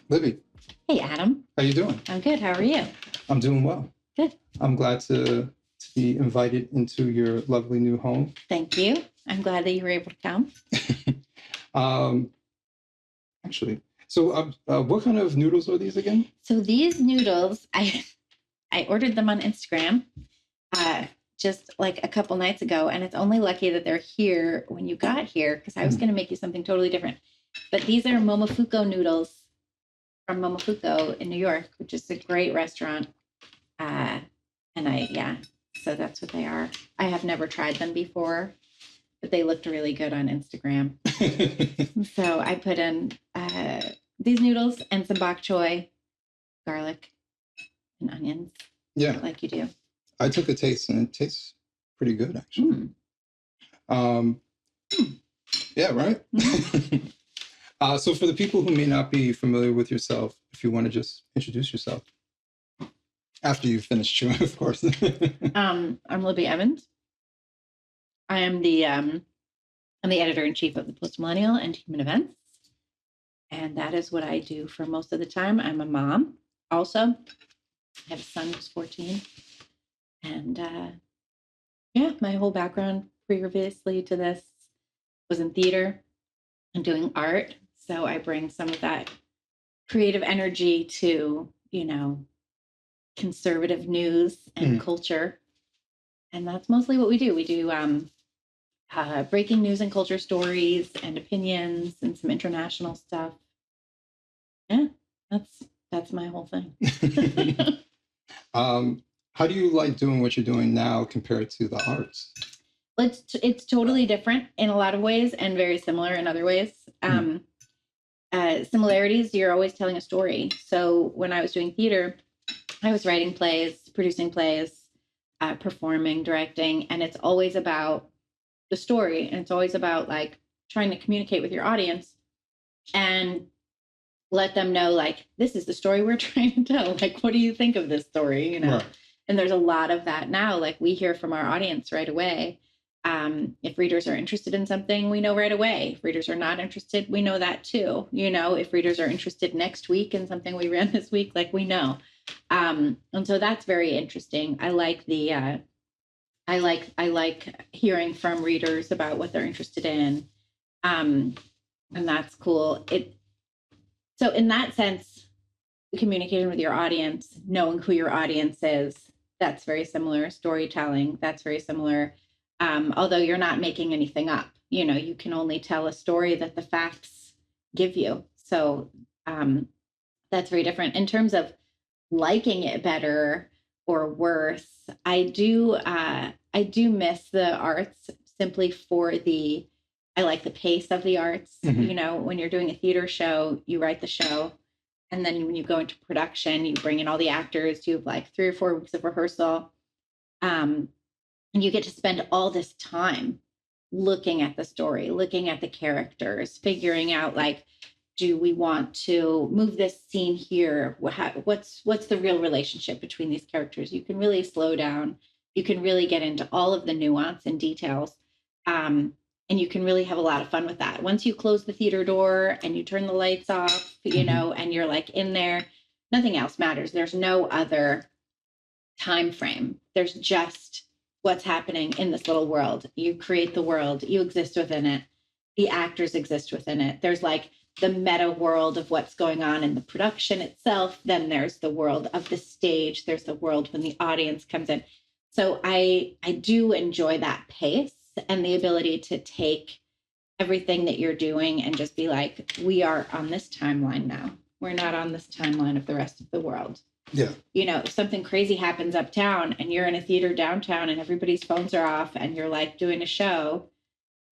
Libby, Hey, Adam. how you doing? I'm good. How are you? I'm doing well. Good. I'm glad to be invited into your lovely new home. Thank you. I'm glad that you were able to come. um, actually, so what kind of noodles are these again? So these noodles, I ordered them on Instagram just like a couple nights ago, and it's only lucky that they're here when you got here because I was going to make you something totally different. But these are Momofuku noodles from Momofuku in New York, which is a great restaurant. So that's what they are. I have never tried them before, but they looked really good on Instagram. So I put in these noodles and some bok choy, garlic, and onions. Yeah, like you do. I took a taste and it tastes pretty good actually. Um, yeah, right. So for the people who may not be familiar with yourself, if you want to just introduce yourself after you finish chewing, of course. I'm Libby Emmons. I am I'm the editor-in-chief of the Millennial and Human Events. And that is what I do for most of the time. I'm a mom also. I have a son who's 14. And my whole background previously to this was in theater and doing art. So I bring some of that creative energy to, conservative news and culture. And that's mostly what we do. We do breaking news and culture stories and opinions and some international stuff. Yeah, that's my whole thing. How do you like doing what you're doing now compared to the arts? It's totally different in a lot of ways and very similar in other ways. Similarities, you're always telling a story. So when I was doing theater, I was writing plays, producing plays, performing, directing, and it's always about the story. And it's always about like trying to communicate with your audience and let them know, like, this is the story we're trying to tell. Like, what do you think of this story? Right. And there's a lot of that now. Like, we hear from our audience right away. If readers are interested in something, we know right away. If readers are not interested, we know that too. If readers are interested next week in something we ran this week, like we know. And so that's very interesting. I like hearing from readers about what they're interested in. And that's cool. So in that sense, communicating with your audience, knowing who your audience is, that's very similar. Storytelling, that's very similar. Although you're not making anything up, you can only tell a story that the facts give you. So that's very different. In terms of liking it better or worse, I do miss the arts simply for I like the pace of the arts. When you're doing a theater show, you write the show. And then when you go into production, you bring in all the actors, you have like 3 or 4 weeks of rehearsal. And you get to spend all this time looking at the story, looking at the characters, figuring out like, do we want to move this scene here? What's the real relationship between these characters? You can really slow down. You can really get into all of the nuance and details. And you can really have a lot of fun with that. Once you close the theater door and you turn the lights off, and you're like in there, nothing else matters. There's no other time frame. There's just what's happening in this little world. You create the world, you exist within it. The actors exist within it. There's like the meta world of what's going on in the production itself. Then there's the world of the stage. There's the world when the audience comes in. So I do enjoy that pace and the ability to take everything that you're doing and just be like, we are on this timeline now. We're not on this timeline of the rest of the world. Yeah. If something crazy happens uptown and you're in a theater downtown and everybody's phones are off and you're like doing a show,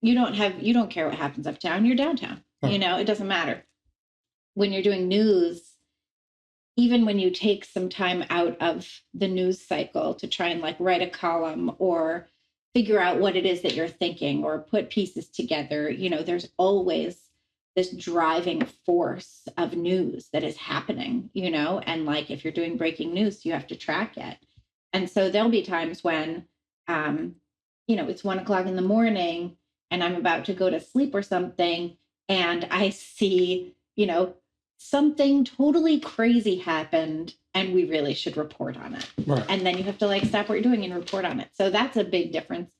you don't care what happens uptown. You're downtown. Huh. It doesn't matter. When you're doing news, even when you take some time out of the news cycle to try and like write a column or figure out what it is that you're thinking or put pieces together, there's always this driving force of news that is happening, and like if you're doing breaking news, you have to track it. And so there'll be times when, it's 1:00 in the morning and I'm about to go to sleep or something. And I see, something totally crazy happened and we really should report on it. Right. And then you have to like stop what you're doing and report on it. So that's a big difference,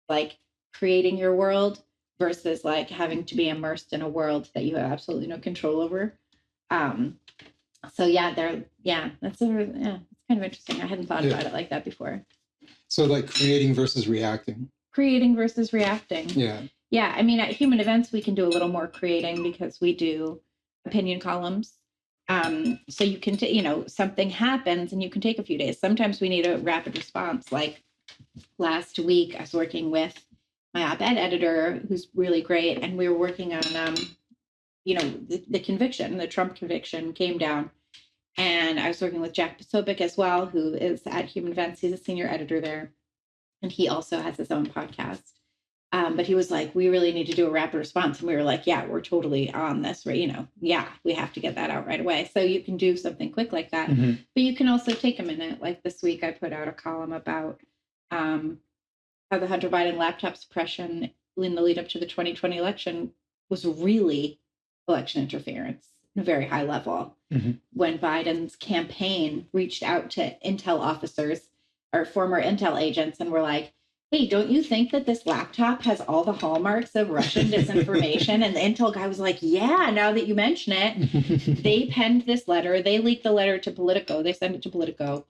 like creating your world versus like having to be immersed in a world that you have absolutely no control over. So yeah, it's kind of interesting. I hadn't thought about it like that before. So like creating versus reacting. Creating versus reacting. Yeah. Yeah. I mean, at Human Events, we can do a little more creating because we do opinion columns. So you can, something happens and you can take a few days. Sometimes we need a rapid response. Like last week, I was working with my op-ed editor, who's really great. And we were working on, the conviction, the Trump conviction came down. And I was working with Jack Posobiec as well, who is at Human Events. He's a senior editor there. And he also has his own podcast. But he was like, we really need to do a rapid response. And we were like, yeah, we're totally on this, right? We have to get that out right away. So you can do something quick like that. Mm-hmm. But you can also take a minute. Like this week, I put out a column about how the Hunter Biden laptop suppression in the lead up to the 2020 election was really election interference at a very high level. Mm-hmm. When Biden's campaign reached out to Intel officers or former Intel agents and were like, hey, don't you think that this laptop has all the hallmarks of Russian disinformation? And the Intel guy was like, yeah, now that you mention it. They penned this letter. They leaked the letter to Politico. They sent it to Politico.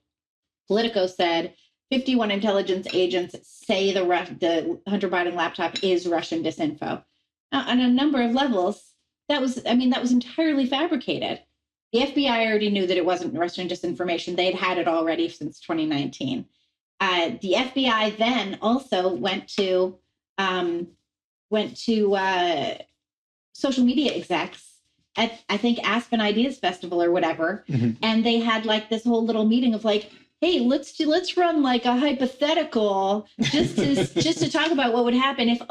Politico said 51 intelligence agents say the Hunter Biden laptop is Russian disinfo. Now, on a number of levels, that was entirely fabricated. The FBI already knew that it wasn't Russian disinformation. They'd had it already since 2019. The FBI then also went to social media execs at, I think, Aspen Ideas Festival or whatever. Mm-hmm. And they had like this whole little meeting of like, hey, let's run like a hypothetical just to talk about what would happen if,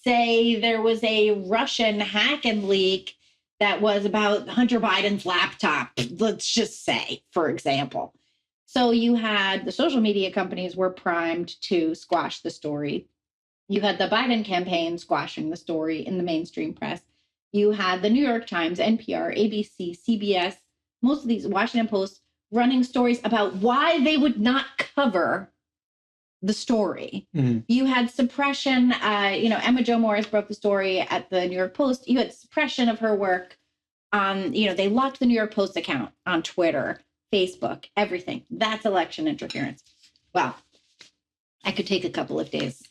say there was a Russian hack and leak that was about Hunter Biden's laptop, let's just say, for example. So you had the social media companies were primed to squash the story. You had the Biden campaign squashing the story in the mainstream press. You had the New York Times, NPR, ABC, CBS, most of these, Washington Post, running stories about why they would not cover the story. Mm-hmm. You had suppression. Emma Jo Morris broke the story at the New York Post. You had suppression of her work on, they locked the New York Post account on Twitter, Facebook, everything. That's election interference. Well, I could take a couple of days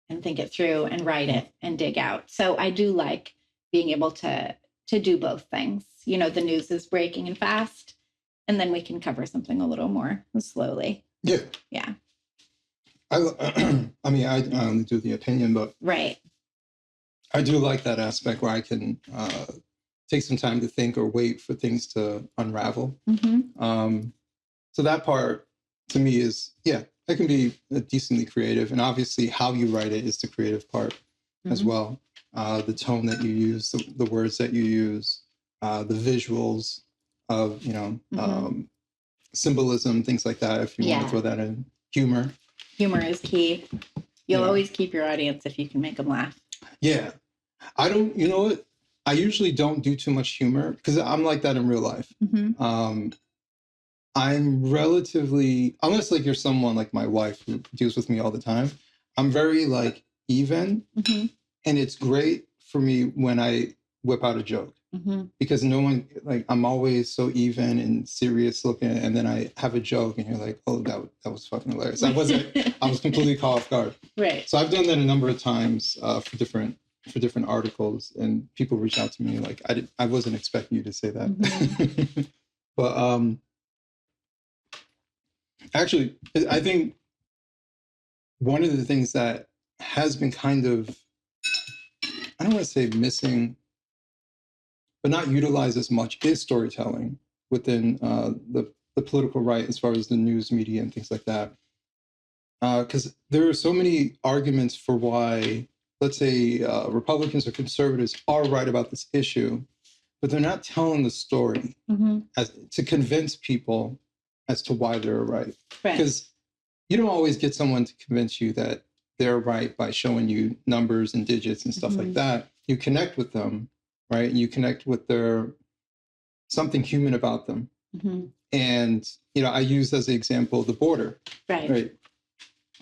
and think it through and write it and dig out. So I do like being able to do both things. The news is breaking and fast, and then we can cover something a little more slowly. Yeah. Yeah. I only do the opinion, but right. I do like that aspect where I can take some time to think or wait for things to unravel. Mm-hmm. So that part to me is, it can be decently creative. And obviously how you write it is the creative part mm-hmm. as well. The tone that you use, the words that you use, the visuals of, mm-hmm. Symbolism, things like that. If you want to throw that in. Humor. Humor is key. You'll always keep your audience if you can make them laugh. Yeah. I usually don't do too much humor because I'm like that in real life. Mm-hmm. I'm relatively, unless like you're someone like my wife who deals with me all the time, I'm very like even. Mm-hmm. And it's great for me when I whip out a joke mm-hmm. because no one, like I'm always so even and serious looking. And then I have a joke and you're like, oh, that was fucking hilarious. I was completely caught off guard. Right. So I've done that a number of times for different articles, and people reach out to me like, I wasn't expecting you to say that. Mm-hmm. But actually, I think one of the things that has been kind of, I don't want to say missing, but not utilized as much is storytelling within the political right as far as the news media and things like that. Because there are so many arguments for why, let's say, Republicans or conservatives are right about this issue, but they're not telling the story mm-hmm. to convince people as to why they're right. Because you don't always get someone to convince you that they're right by showing you numbers and digits and stuff mm-hmm. like that. You connect with them, right? And you connect with their something human about them. Mm-hmm. And, I use as an example the border. Right.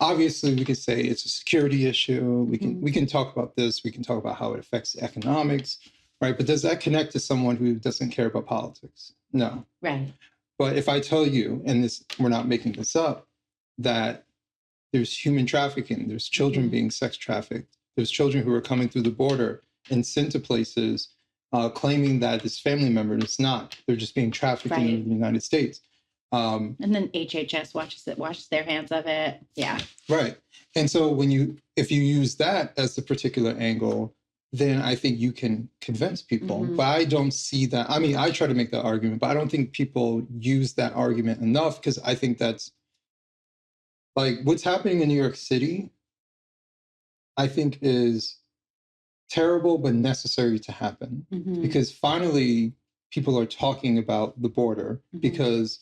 Obviously, we could say it's a security issue. We can talk about this. We can talk about how it affects economics, right? But does that connect to someone who doesn't care about politics? No. Right. But if I tell you, and we're not making this up, that there's human trafficking, there's children being sex trafficked, there's children who are coming through the border and sent to places claiming that it's family member, and it's not. They're just being trafficked in the United States. And then HHS washes their hands of it. Yeah. Right. And so if you use that as the particular angle, then I think you can convince people. But I don't see that. I mean, I try to make that argument, but I don't think people use that argument enough, because I think that's like what's happening in New York City, I think is terrible, but necessary to happen, because finally people are talking about the border, because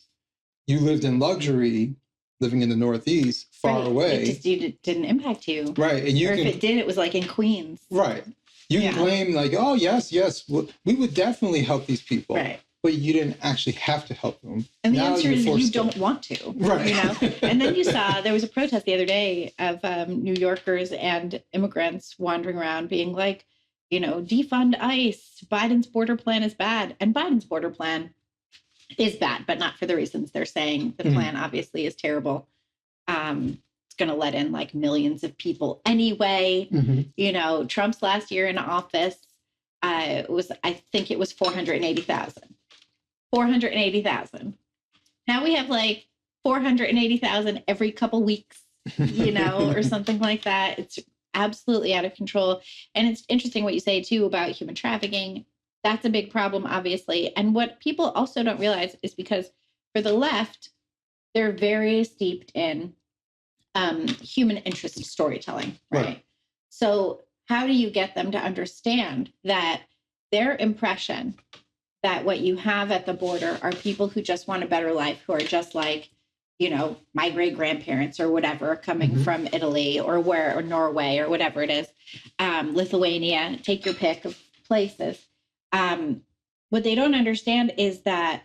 you lived in luxury living in the Northeast, far away. It didn't impact you. Right. And if it did, it was like in Queens. Right. You can claim like, oh, yes, we would definitely help these people. Right. But you didn't actually have to help them. And the answer is you don't want to. Right. And then you saw there was a protest the other day of New Yorkers and immigrants wandering around being like, defund ICE. Biden's border plan is bad. And Biden's border plan is bad, but not for the reasons they're saying. The plan obviously is terrible. It's going to let in like millions of people anyway. Trump's last year in office I think it was 480,000. 480,000. Now we have like 480,000 every couple weeks, or something like that. It's absolutely out of control. And it's interesting what you say too about human trafficking. That's a big problem, obviously. And what people also don't realize is because for the left, they're very steeped in human interest storytelling, right? So how do you get them to understand that their impression that what you have at the border are people who just want a better life, who are just like, my great grandparents or whatever, coming from Italy or Norway or whatever it is, Lithuania, take your pick of places. What they don't understand is that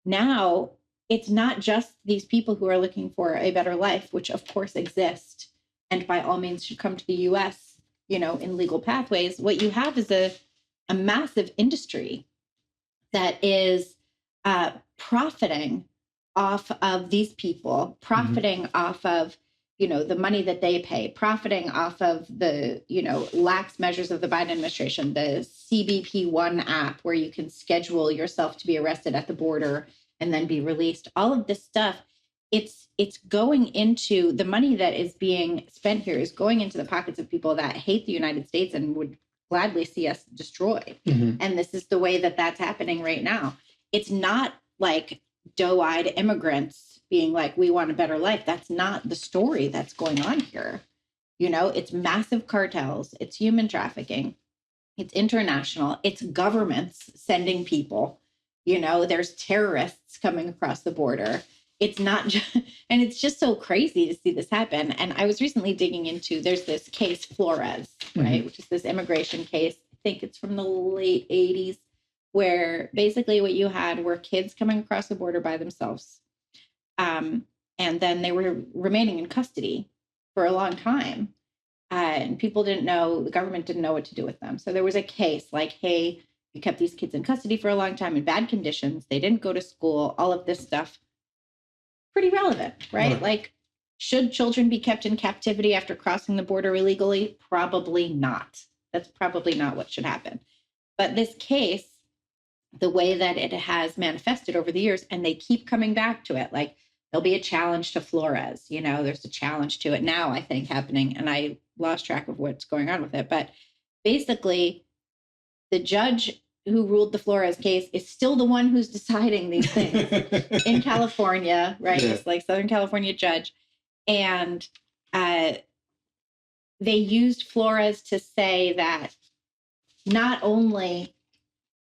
now it's not just these people who are looking for a better life, which of course exist and by all means should come to the US, in legal pathways. What you have is a massive industry that is profiting off of these people, profiting off of, the money that they pay, profiting off of the, lax measures of the Biden administration, the CBP-1 app where you can schedule yourself to be arrested at the border and then be released. All of this stuff, it's going into the money that is being spent here is going into the pockets of people that hate the United States and would gladly see us destroyed. And this is the way that that's happening right now. It's not like doe-eyed immigrants being like, we want a better life. That's not the story that's going on here. It's massive cartels, it's human trafficking, it's international, it's governments sending people, there's terrorists coming across the border. It's not just, and it's just so crazy to see this happen. And I was recently digging into, there's this case Flores, right, which is this immigration case. I think it's from the late 80s, where basically what you had were kids coming across the border by themselves. And then they were remaining in custody for a long time. And people didn't know, the government didn't know what to do with them. So there was a case like, hey, you kept these kids in custody for a long time in bad conditions. They didn't go to school, all of this stuff. Pretty relevant, right? Like, should children be kept in captivity after crossing the border illegally? Probably not. That's probably not what should happen. But this case, the way that it has manifested over the years, and they keep coming back to it, like there'll be a challenge to Flores, there's a challenge to it now, I think, happening, and I lost track of what's going on with it. But basically, the judge who ruled the Flores case is still the one who's deciding these things in California, right? Yeah. It's like Southern California judge. And they used Flores to say that not only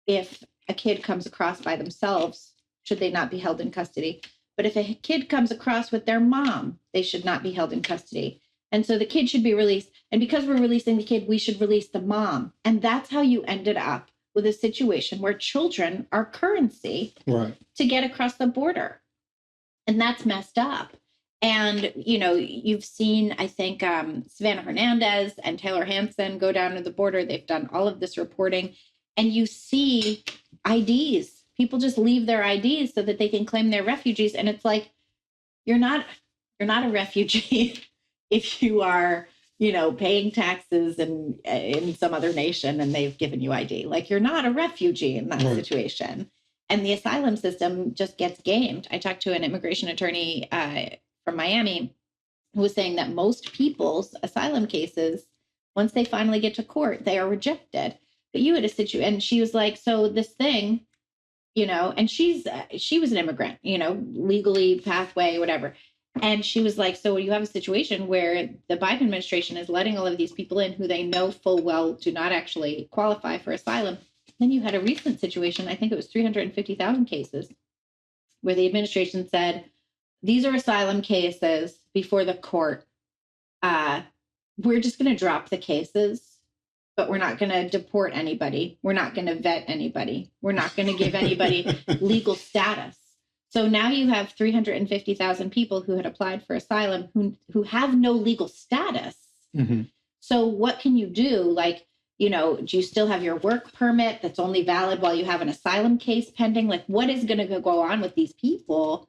if a kid comes across by themselves, should they not be held in custody, but if a kid comes across with their mom, they should not be held in custody. And so the kid should be released. And because we're releasing the kid, we should release the mom. And that's how you ended up with a situation where children are currency Right. to get across the border. And that's messed up. And, you know, you've seen, I think, Savannah Hernandez and Taylor Hansen go down to the border. They've done all of this reporting. And you see IDs. People just leave their IDs so that they can claim they're refugees. And it's like, you're not a refugee if you are, you know, paying taxes and in some other nation and they've given you ID. Like, you're not a refugee in that situation. And the asylum system just gets gamed. I talked to an immigration attorney from Miami who was saying that most people's asylum cases, once they finally get to court, they are rejected. But you had a situation, and she was like, so this thing, you know, and she was an immigrant, you know, legally, pathway, whatever. And she was like, so you have a situation where the Biden administration is letting all of these people in who they know full well do not actually qualify for asylum. Then you had a recent situation, I think it was 350,000 cases, where the administration said, these are asylum cases before the court. We're just going to drop the cases, but we're not going to deport anybody. We're not going to vet anybody. We're not going to give anybody legal status. So now you have 350,000 people who had applied for asylum who have no legal status. Mm-hmm. So what can you do? Like, you know, do you still have your work permit that's only valid while you have an asylum case pending? Like, what is going to go on with these people?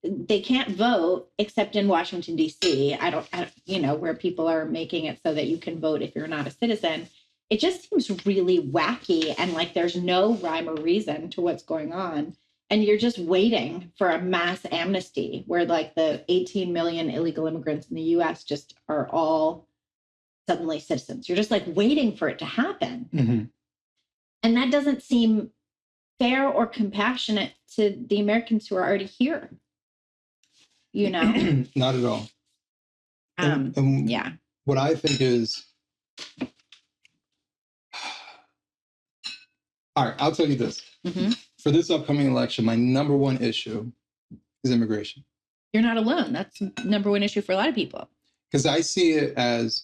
They can't vote except in Washington, D.C. I don't, you know, where people are making it so that you can vote if you're not a citizen. It just seems really wacky, and like there's no rhyme or reason to what's going on. And you're just waiting for a mass amnesty where like the 18 million illegal immigrants in the U.S. just are all suddenly citizens. You're just like waiting for it to happen. Mm-hmm. And that doesn't seem fair or compassionate to the Americans who are already here. You know? Not at all. Yeah. What I think is, all right, I'll tell you this. Mm-hmm. For this upcoming election, my number one issue is immigration. You're not alone. That's number one issue for a lot of people. Because I see it as,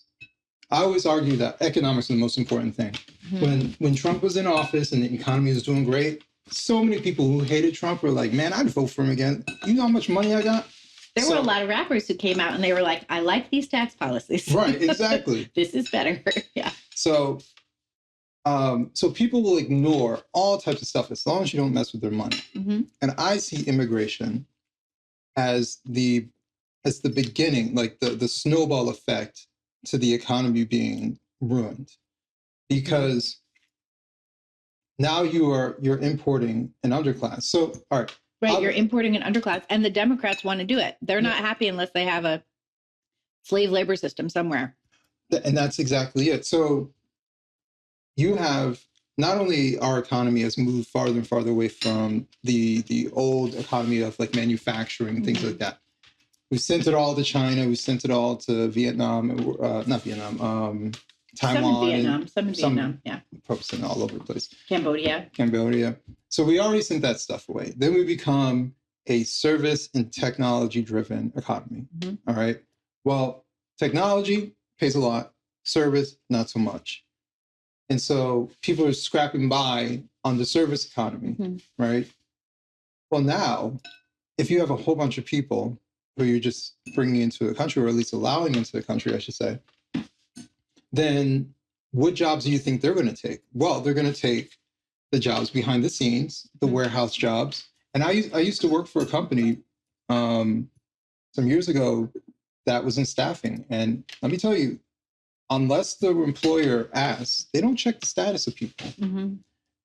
I always argue that economics is the most important thing. Mm-hmm. When Trump was in office and the economy was doing great, so many people who hated Trump were like, man, I'd vote for him again. You know how much money I got? There were a lot of rappers who came out and they were like, I like these tax policies. Right, exactly. This is better. Yeah. So people will ignore all types of stuff as long as you don't mess with their money. Mm-hmm. And I see immigration as the beginning, like the snowball effect to the economy being ruined. Because now you're importing an underclass. So, all right. Right, you're importing an underclass, and the Democrats want to do it. They're not happy unless they have a slave labor system somewhere. And that's exactly it. So you have, not only our economy has moved farther and farther away from the old economy of like manufacturing and things like that. We sent it all to China. We sent it all to Vietnam, not Vietnam, Taiwan. Some in Vietnam, yeah. Probably all over the place. Cambodia. So we already sent that stuff away. Then we become a service and technology-driven economy. Mm-hmm. All right. Well, technology pays a lot. Service, not so much. And so people are scrapping by on the service economy, right? Well, now, if you have a whole bunch of people who you're just bringing into the country, or at least allowing into the country, I should say, then what jobs do you think they're going to take? Well, they're going to take the jobs behind the scenes, the warehouse jobs. And I used to work for a company some years ago that was in staffing. And let me tell you, unless the employer asks, they don't check the status of people. Mm-hmm.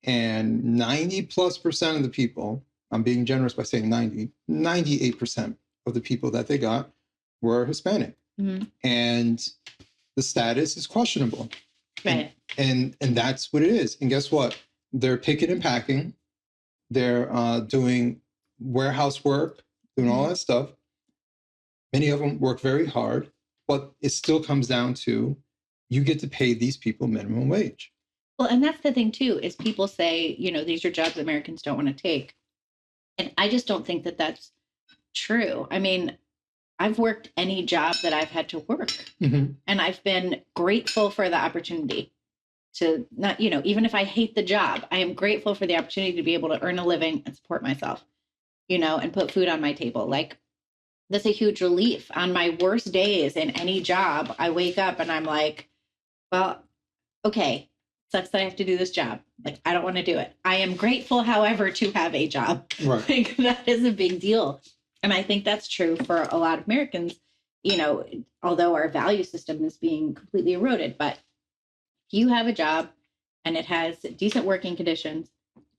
And 90+% of the people, I'm being generous by saying 98% of the people that they got were Hispanic. Mm-hmm. And the status is questionable. Right. And that's what it is. And guess what? They're picking and packing. They're doing warehouse work, doing all that stuff. Many of them work very hard, but it still comes down to you get to pay these people minimum wage. Well, and that's the thing too, is people say, you know, these are jobs Americans don't want to take. And I just don't think that that's true. I mean, I've worked any job that I've had to work, and I've been grateful for the opportunity. not, even if I hate the job, I am grateful for the opportunity to be able to earn a living and support myself, and put food on my table. Like, that's a huge relief. On my worst days in any job, I wake up and I'm like, well, okay, sucks that I have to do this job. Like, I don't want to do it. I am grateful, however, to have a job. Right. Like, that is a big deal. And I think that's true for a lot of Americans, although our value system is being completely eroded. But if you have a job and it has decent working conditions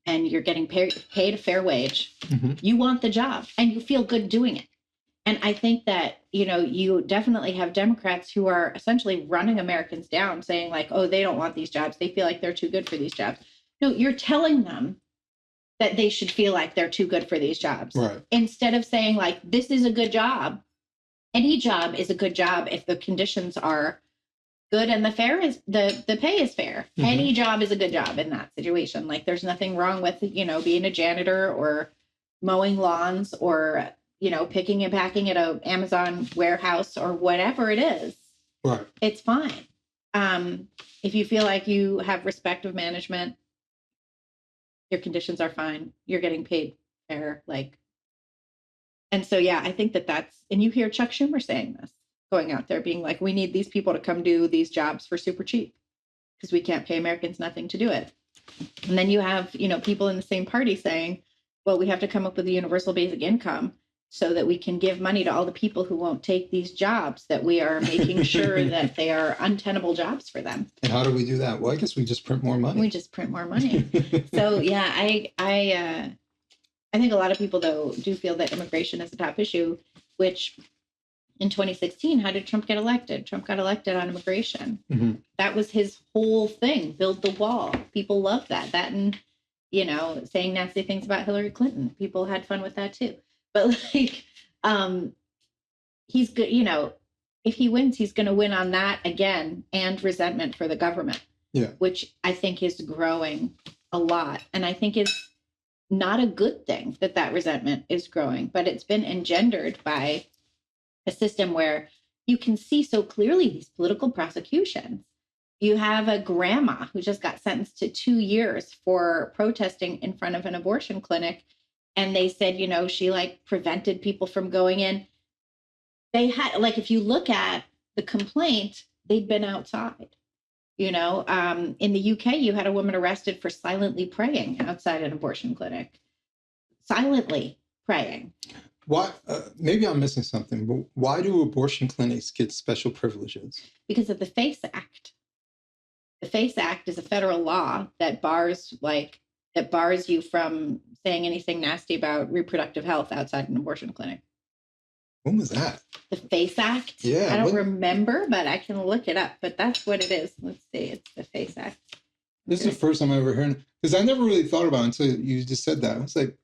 and you're getting paid a fair wage, you want the job and you feel good doing it. And I think that, you definitely have Democrats who are essentially running Americans down, saying like, oh, they don't want these jobs. They feel like they're too good for these jobs. No, you're telling them that they should feel like they're too good for these jobs. Right. Instead of saying like, this is a good job. Any job is a good job if the conditions are good and the pay is fair. Any job is a good job in that situation. Like, there's nothing wrong with, being a janitor or mowing lawns or, picking and packing at a Amazon warehouse or whatever it is. Right. It's fine. If you feel like you have respect of management, your conditions are fine. You're getting paid fair. And so, yeah, I think and you hear Chuck Schumer saying this, going out there being like, we need these people to come do these jobs for super cheap because we can't pay Americans nothing to do it. And then you have, people in the same party saying, well, we have to come up with a universal basic income so that we can give money to all the people who won't take these jobs, that we are making sure that they are untenable jobs for them. And how do we do that? Well, I guess we just print more money. We just print more money. So, yeah, I think a lot of people, though, do feel that immigration is a top issue, which in 2016, how did Trump get elected? Trump got elected on immigration. That was his whole thing, build the wall. People loved that. That and, saying nasty things about Hillary Clinton. People had fun with that, too. But he's good, if he wins, he's going to win on that again and resentment for the government, which I think is growing a lot. And I think is not a good thing that resentment is growing, but it's been engendered by a system where you can see so clearly these political prosecutions. You have a grandma who just got sentenced to 2 years for protesting in front of an abortion clinic. And they said, she prevented people from going in. They had, if you look at the complaint, they'd been outside. In the UK, you had a woman arrested for silently praying outside an abortion clinic. Silently praying. Why? Maybe I'm missing something, but why do abortion clinics get special privileges? Because of the FACE Act. The FACE Act is a federal law that bars you from saying anything nasty about reproductive health outside an abortion clinic. When was that? The FACE Act? Yeah. I don't remember, but I can look it up. But that's what it is. Let's see. It's the FACE Act. This is the first time I ever heard it. Because I never really thought about it until you just said that. It's like...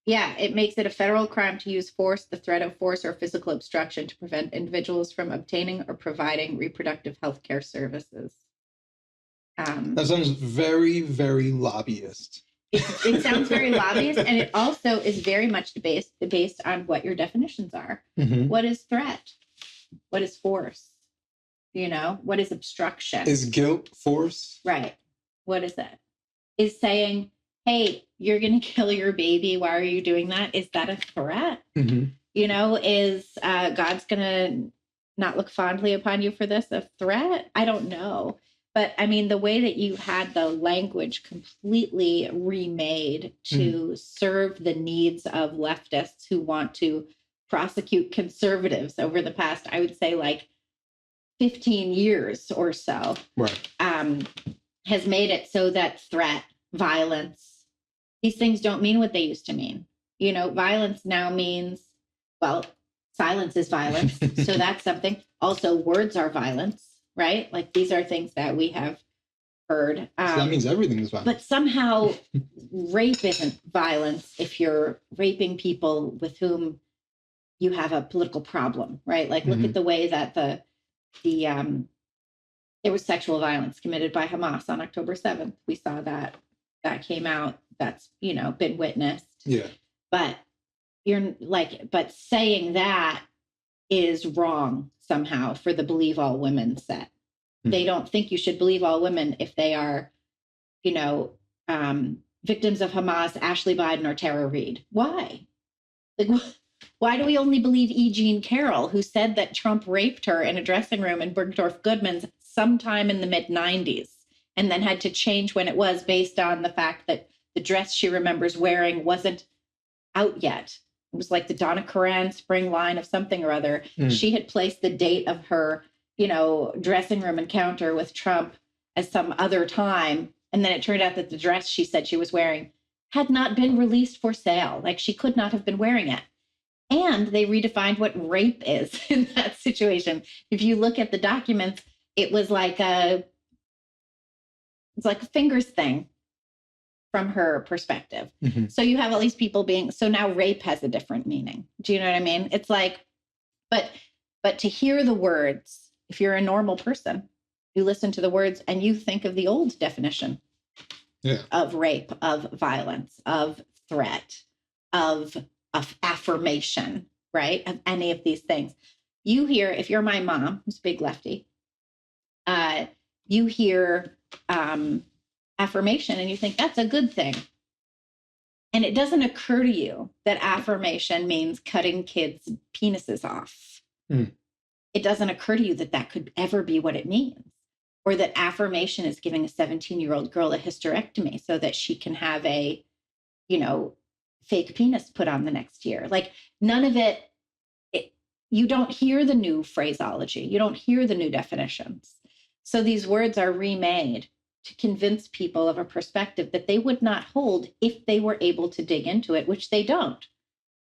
Yeah, it makes it a federal crime to use force, the threat of force, or physical obstruction to prevent individuals from obtaining or providing reproductive health care services. That sounds very, very lobbyist. It sounds very lobbyist, and it also is very much based on what your definitions are. What is threat? What is force? What is obstruction? Is guilt force? Right. What is that? Is saying, hey, you're going to kill your baby. Why are you doing that? Is that a threat? Is God's going to not look fondly upon you for this a threat? I don't know. But I mean, the way that you had the language completely remade to serve the needs of leftists who want to prosecute conservatives over the past, I would say 15 years or so, right. Has made it so that threat, violence, these things don't mean what they used to mean. Violence now means, well, silence is violence. So that's something. Also, words are violence. Right? These are things that we have heard. So that means everything is violent. But somehow rape isn't violence if you're raping people with whom you have a political problem, right? Look at the way that there was sexual violence committed by Hamas on October 7th. We saw that came out. That's, been witnessed. Yeah. But but saying that is wrong somehow for the believe all women set. They don't think you should believe all women if they are, you know, victims of Hamas, Ashley Biden, or Tara Reid. Why? Like, why do we only believe E. Jean Carroll, who said that Trump raped her in a dressing room in Bergdorf Goodman's sometime in the mid-90s, and then had to change when it was based on the fact that the dress she remembers wearing wasn't out yet. It was like the Donna Karan spring line of something or other. She had placed the date of her, you know, dressing room encounter with Trump as some other time. And then it turned out that the dress she said she was wearing had not been released for sale. Like, she could not have been wearing it. And they redefined what rape is in that situation. If you look at the documents, it was like it's like a fingers thing from her perspective. So you have all these people so now rape has a different meaning. Do you know what I mean? It's like, but to hear the words, if you're a normal person, you listen to the words and you think of the old definition of rape, of violence, of threat, of affirmation, right? Of any of these things. You hear, if you're my mom, who's a big lefty, you hear affirmation and you think that's a good thing. And it doesn't occur to you that affirmation means cutting kids' penises off. It doesn't occur to you that that could ever be what it means. Or that affirmation is giving a 17-year-old girl a hysterectomy so that she can have a, you know, fake penis put on the next year. Like, none of it, you don't hear the new phraseology. You don't hear the new definitions. So these words are remade to convince people of a perspective that they would not hold if they were able to dig into it, which they don't.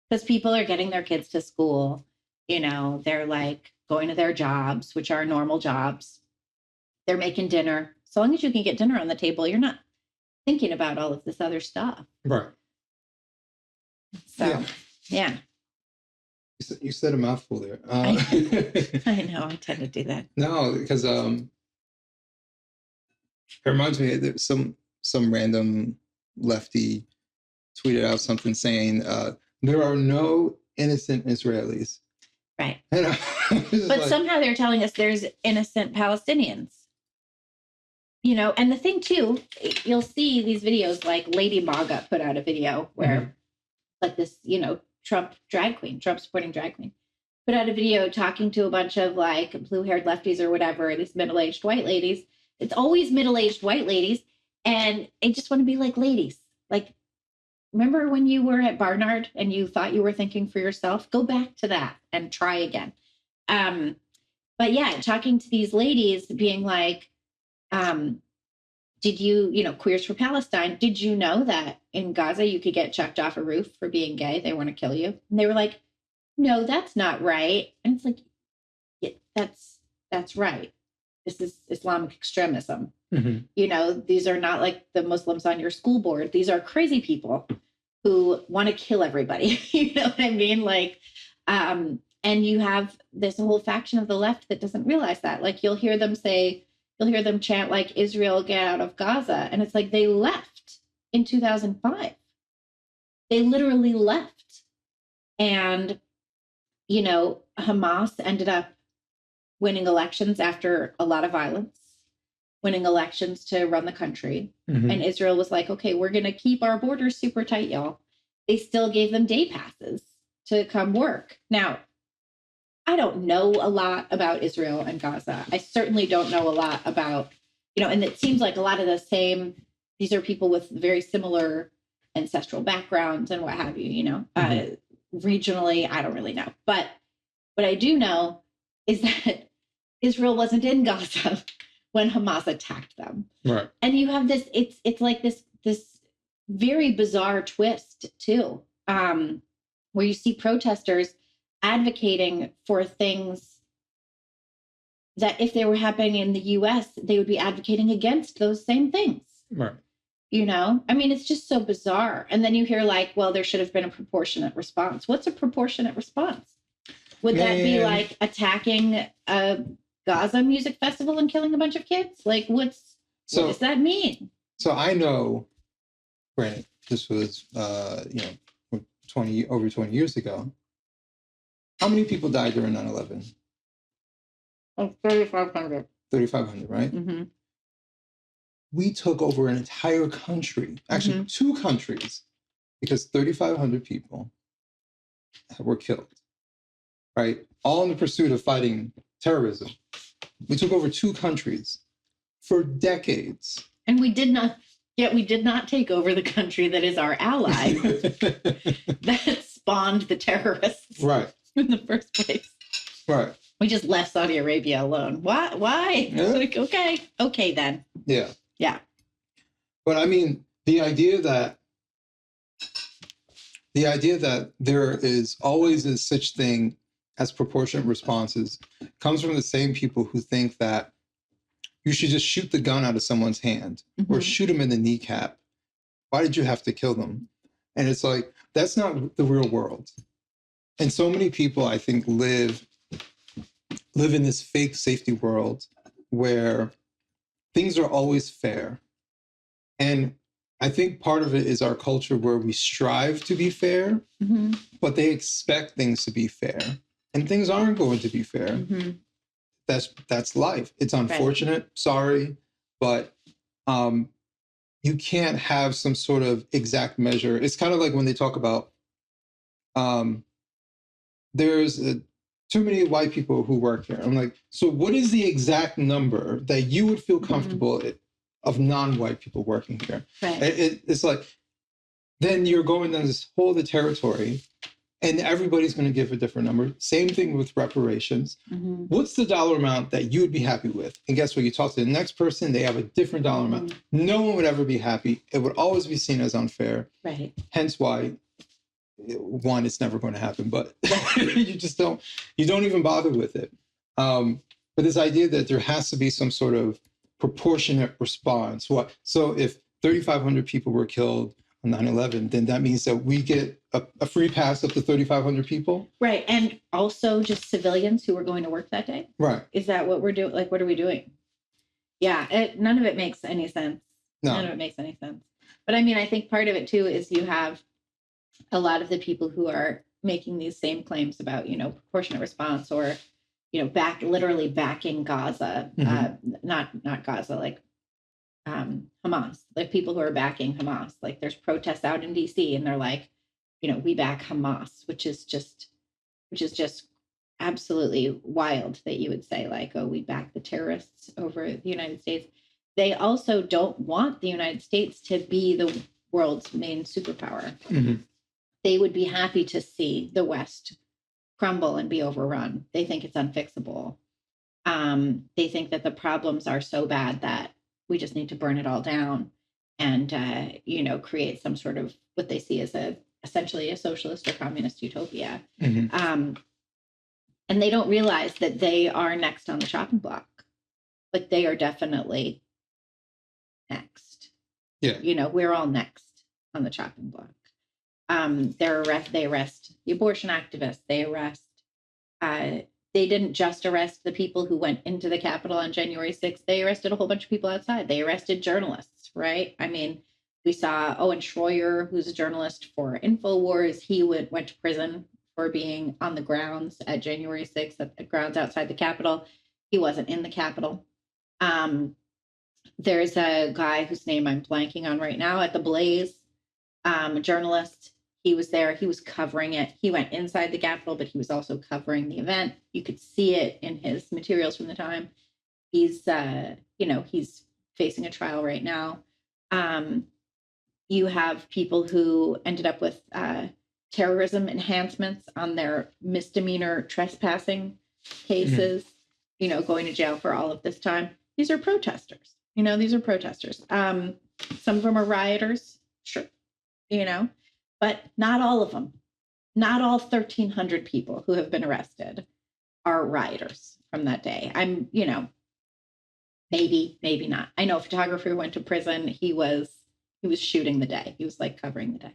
Because people are getting their kids to school, you know, they're like going to their jobs, which are normal jobs. They're making dinner. So long as you can get dinner on the table, you're not thinking about all of this other stuff. Right. So, yeah. You said a mouthful there. I know, I tend to do that. No, because it reminds me that some random lefty tweeted out something saying there are no innocent Israelis. Right. But like, somehow they're telling us there's innocent Palestinians. You know, and the thing too, you'll see these videos, like Lady Maga put out a video where like this, you know, Trump supporting drag queen, put out a video talking to a bunch of like blue-haired lefties or whatever, these middle-aged white ladies. It's always middle-aged white ladies. And I just want to be like, ladies, like, remember when you were at Barnard and you thought you were thinking for yourself? Go back to that and try again. But yeah, talking to these ladies, being like, did you know, Queers for Palestine, did you know that in Gaza you could get chucked off a roof for being gay? They want to kill you. And they were like, no, that's not right. And it's like, yeah, that's right. This is Islamic extremism. You know, these are not like the Muslims on your school board. These are crazy people who want to kill everybody. You know what I mean? Like, and you have this whole faction of the left that doesn't realize that. Like, you'll hear them chant like, Israel, get out of Gaza. And it's like, they left in 2005. They literally left. And, you know, Hamas ended up winning elections after a lot of violence, winning elections to run the country. And Israel was like, okay, we're going to keep our borders super tight, y'all. They still gave them day passes to come work. Now, I don't know a lot about Israel and Gaza. I certainly don't know a lot about, you know, and it seems like a lot of the same, these are people with very similar ancestral backgrounds and what have you, you know. Regionally, I don't really know. But what I do know is that Israel wasn't in Gaza when Hamas attacked them. Right. And you have this, it's like this very bizarre twist too, where you see protesters advocating for things that if they were happening in the US, they would be advocating against those same things. Right. You know, I mean, it's just so bizarre. And then you hear like, well, there should have been a proportionate response. What's a proportionate response? Would that be like attacking a Gaza music festival and killing a bunch of kids? Like, what does that mean? So I know, granted, this was, you know, over 20 years ago. How many people died during 9/11? Like 3,500. 3,500, right? Mm-hmm. We took over an entire country, actually 2 countries, because 3,500 people were killed, right? All in the pursuit of fighting terrorism. We took over 2 countries for decades. And we did not take over the country that is our ally that spawned the terrorists Right. in the first place. Right. We just left Saudi Arabia alone. Why? Yeah. Like, okay then. Yeah. Yeah. But I mean, the idea that there is always a such thing as proportionate responses comes from the same people who think that you should just shoot the gun out of someone's hand or shoot them in the kneecap. Why did you have to kill them? And it's like, that's not the real world. And so many people, I think, live in this fake safety world where things are always fair. And I think part of it is our culture where we strive to be fair, but they expect things to be fair. And things aren't going to be fair. That's life. It's unfortunate. Right. Sorry. But you can't have some sort of exact measure. It's kind of like when they talk about there's too many white people who work here. I'm like, so what is the exact number that you would feel comfortable of non-white people working here? Right. It's like, then you're going down this whole other territory and everybody's going to give a different number. Same thing with reparations. What's the dollar amount that you would be happy with? And guess what? You talk to the next person, they have a different dollar amount. No one would ever be happy. It would always be seen as unfair. Right. Hence why, one, it's never going to happen, but you don't even bother with it. But this idea that there has to be some sort of proportionate response. So if 3,500 people were killed on 9/11, then that means that we get a free pass up to 3,500 people? Right. And also just civilians who were going to work that day? Right. Is that what we're doing? Like, what are we doing? Yeah, none of it makes any sense. No. None of it makes any sense. But I mean, I think part of it too is you have a lot of the people who are making these same claims about, proportionate response or, literally backing Gaza, not Gaza, like Hamas, like people who are backing Hamas. Like there's protests out in DC and they're like, we back Hamas, which is just absolutely wild that you would say like, oh, we back the terrorists over the United States. They also don't want the United States to be the world's main superpower. They would be happy to see the West crumble and be overrun. They think it's unfixable. They think that the problems are so bad that we just need to burn it all down and, create some sort of what they see as essentially a socialist or communist utopia. And they don't realize that they are next on the chopping block. Like they are definitely next. Yeah. We're all next on the chopping block. They arrest the abortion activists. They arrest, they didn't just arrest the people who went into the Capitol on January 6th. They arrested a whole bunch of people outside. They arrested journalists, right? I mean, we saw Owen Schroyer, who's a journalist for InfoWars. He went to prison for being on the grounds at January 6th, at the grounds outside the Capitol. He wasn't in the Capitol. There's a guy whose name I'm blanking on right now at the Blaze, a journalist. He was there. He was covering it. He went inside the Capitol, but he was also covering the event. You could see it in his materials from the time. He's, he's facing a trial right now. You have people who ended up with terrorism enhancements on their misdemeanor trespassing cases, going to jail for all of this time. These are protesters. These are protesters. Some of them are rioters, sure, but not all of them. Not all 1,300 people who have been arrested are rioters from that day. Maybe not. I know a photographer who went to prison. He was shooting the day. He was like covering the day.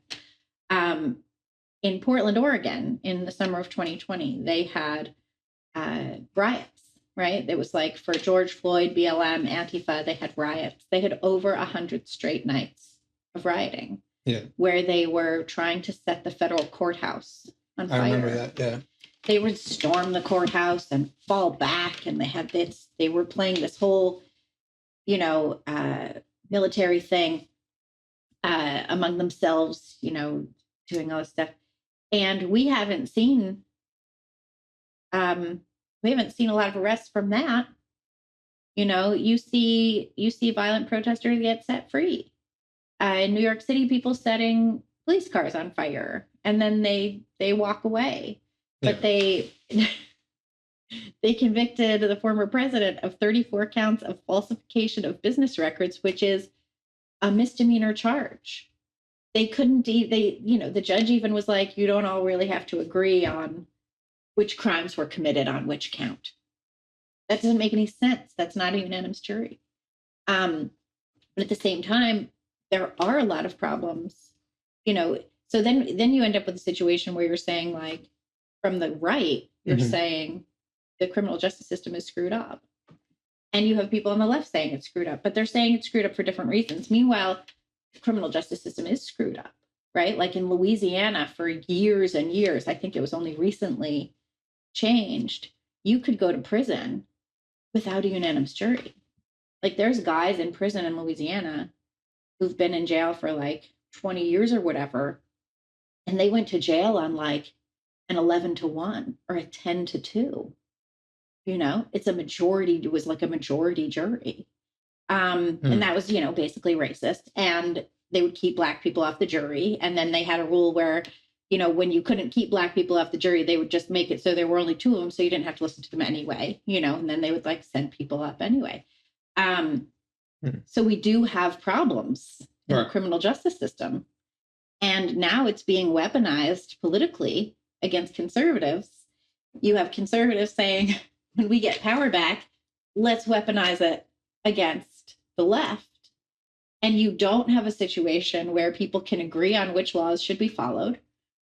In Portland, Oregon, in the summer of 2020, they had riots, right? It was like for George Floyd, BLM, Antifa, they had riots. They had over 100 straight nights of rioting. Yeah. Where they were trying to set the federal courthouse on fire. I remember that, yeah. they would storm the courthouse and fall back. And they were playing this whole, military thing among themselves, doing all this stuff. And we haven't seen a lot of arrests from that. You see violent protesters get set free. In New York City, people setting police cars on fire, and then they walk away. Yeah. But they convicted the former president of 34 counts of falsification of business records, which is a misdemeanor charge. They couldn't, the judge even was like, you don't all really have to agree on which crimes were committed on which count. That doesn't make any sense. That's not a unanimous jury. But at the same time, there are a lot of problems, so then you end up with a situation where you're saying, like, from the right, you're saying the criminal justice system is screwed up. And you have people on the left saying it's screwed up, but they're saying it's screwed up for different reasons. Meanwhile, the criminal justice system is screwed up, right? Like in Louisiana for years and years, I think it was only recently changed. You could go to prison without a unanimous jury. Like, there's guys in prison in Louisiana who've been in jail for like 20 years or whatever, and they went to jail on like an 11-1 or a 10-2. It's a majority. It was like a majority jury. And that was, basically racist. And they would keep Black people off the jury. And then they had a rule where, when you couldn't keep Black people off the jury, they would just make it so there were only 2 of them, so you didn't have to listen to them anyway, and then they would like send people up anyway. So we do have problems in the criminal justice system. And now it's being weaponized politically against conservatives. You have conservatives saying, when we get power back, let's weaponize it against the left. And you don't have a situation where people can agree on which laws should be followed,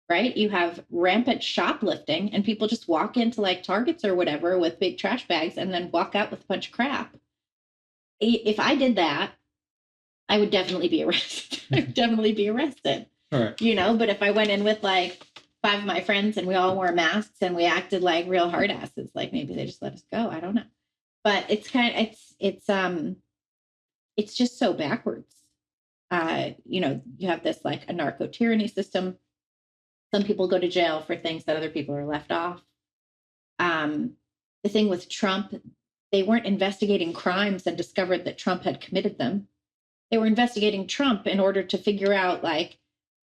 right? You have rampant shoplifting, and people just walk into like Targets or whatever with big trash bags and then walk out with a bunch of crap. If I did that, I would definitely be arrested. I'd definitely be arrested. All right. But if I went in with like 5 of my friends and we all wore masks and we acted like real hard asses, like maybe they just let us go. I don't know. But it's just so backwards. You have this like a narco tyranny system. Some people go to jail for things that other people are left off. The thing with Trump, they weren't investigating crimes and discovered that Trump had committed them. They were investigating Trump in order to figure out like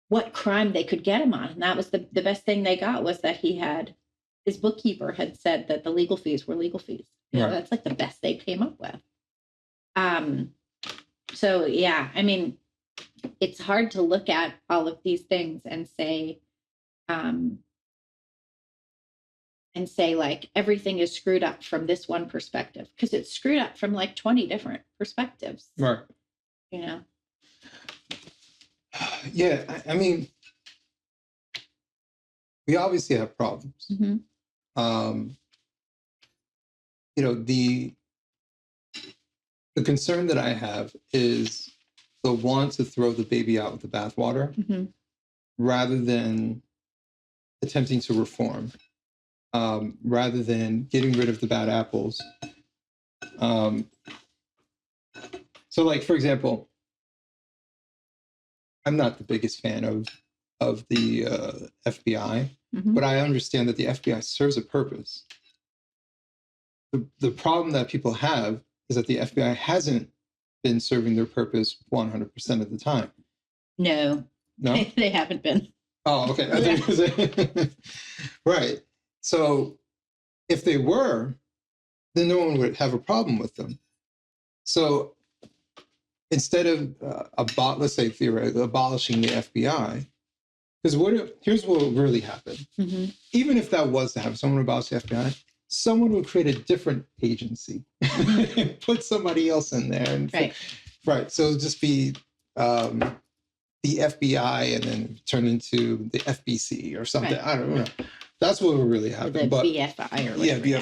what crime they could get him on. And that was the best thing they got, was that his bookkeeper had said that the legal fees were legal fees. That's like the best they came up with. So yeah, I mean, it's hard to look at all of these things and say like everything is screwed up from this one perspective, because it's screwed up from like 20 different perspectives. Right. Yeah, I mean, we obviously have problems. The concern that I have is the want to throw the baby out with the bathwater, rather than attempting to reform, rather than getting rid of the bad apples. So, like, for example, I'm not the biggest fan of the FBI, but I understand that the FBI serves a purpose. The problem that people have is that the FBI hasn't been serving their purpose 100% of the time. No, they haven't been. Oh, okay. I think it was right. So if they were, then no one would have a problem with them. So instead of let's say theoretically abolishing the FBI, because here's what would really happen. Even if that was to happen, someone would abolish the FBI, someone would create a different agency and put somebody else in there. And right. So it'll just be the FBI and then turn into the FBC or something. Right. I don't know. That's what would really happen. The BFI or whatever. Yeah,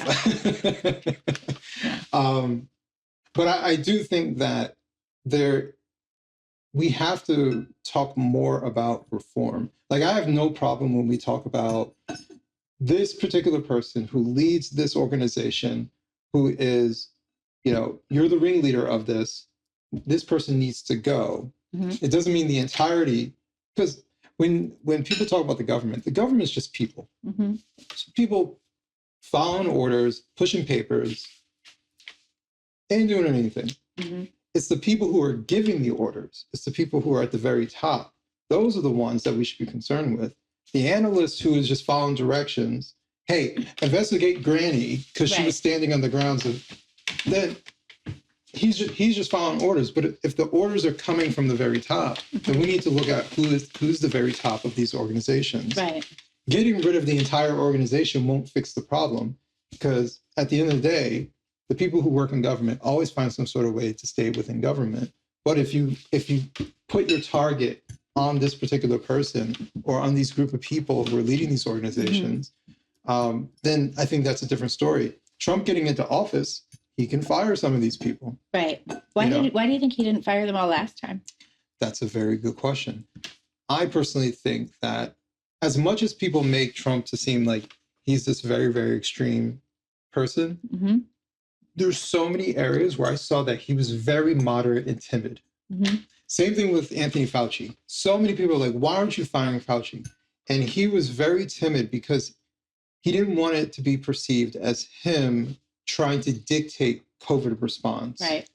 BFI. But I do think that we have to talk more about reform. Like, I have no problem when we talk about this particular person who leads this organization, who is, you're the ringleader of this person needs to go. It doesn't mean the entirety, because when people talk about the government is just people. So people following orders, pushing papers, ain't doing anything. It's the people who are giving the orders. It's the people who are at the very top. Those are the ones that we should be concerned with. The analyst who is just following directions, hey, investigate Granny because she was standing on the grounds of, then he's just following orders. But if the orders are coming from the very top, then we need to look at who's the very top of these organizations. Right. Getting rid of the entire organization won't fix the problem, because at the end of the day, the people who work in government always find some sort of way to stay within government. But if you put your target on this particular person or on these group of people who are leading these organizations, then I think that's a different story. Trump getting into office, he can fire some of these people. Right. Why do you think he didn't fire them all last time? That's a very good question. I personally think that as much as people make Trump to seem like he's this very, very extreme person, there's so many areas where I saw that he was very moderate and timid. Same thing with Anthony Fauci. So many people are like, why aren't you firing Fauci? And he was very timid because he didn't want it to be perceived as him trying to dictate COVID response. Right.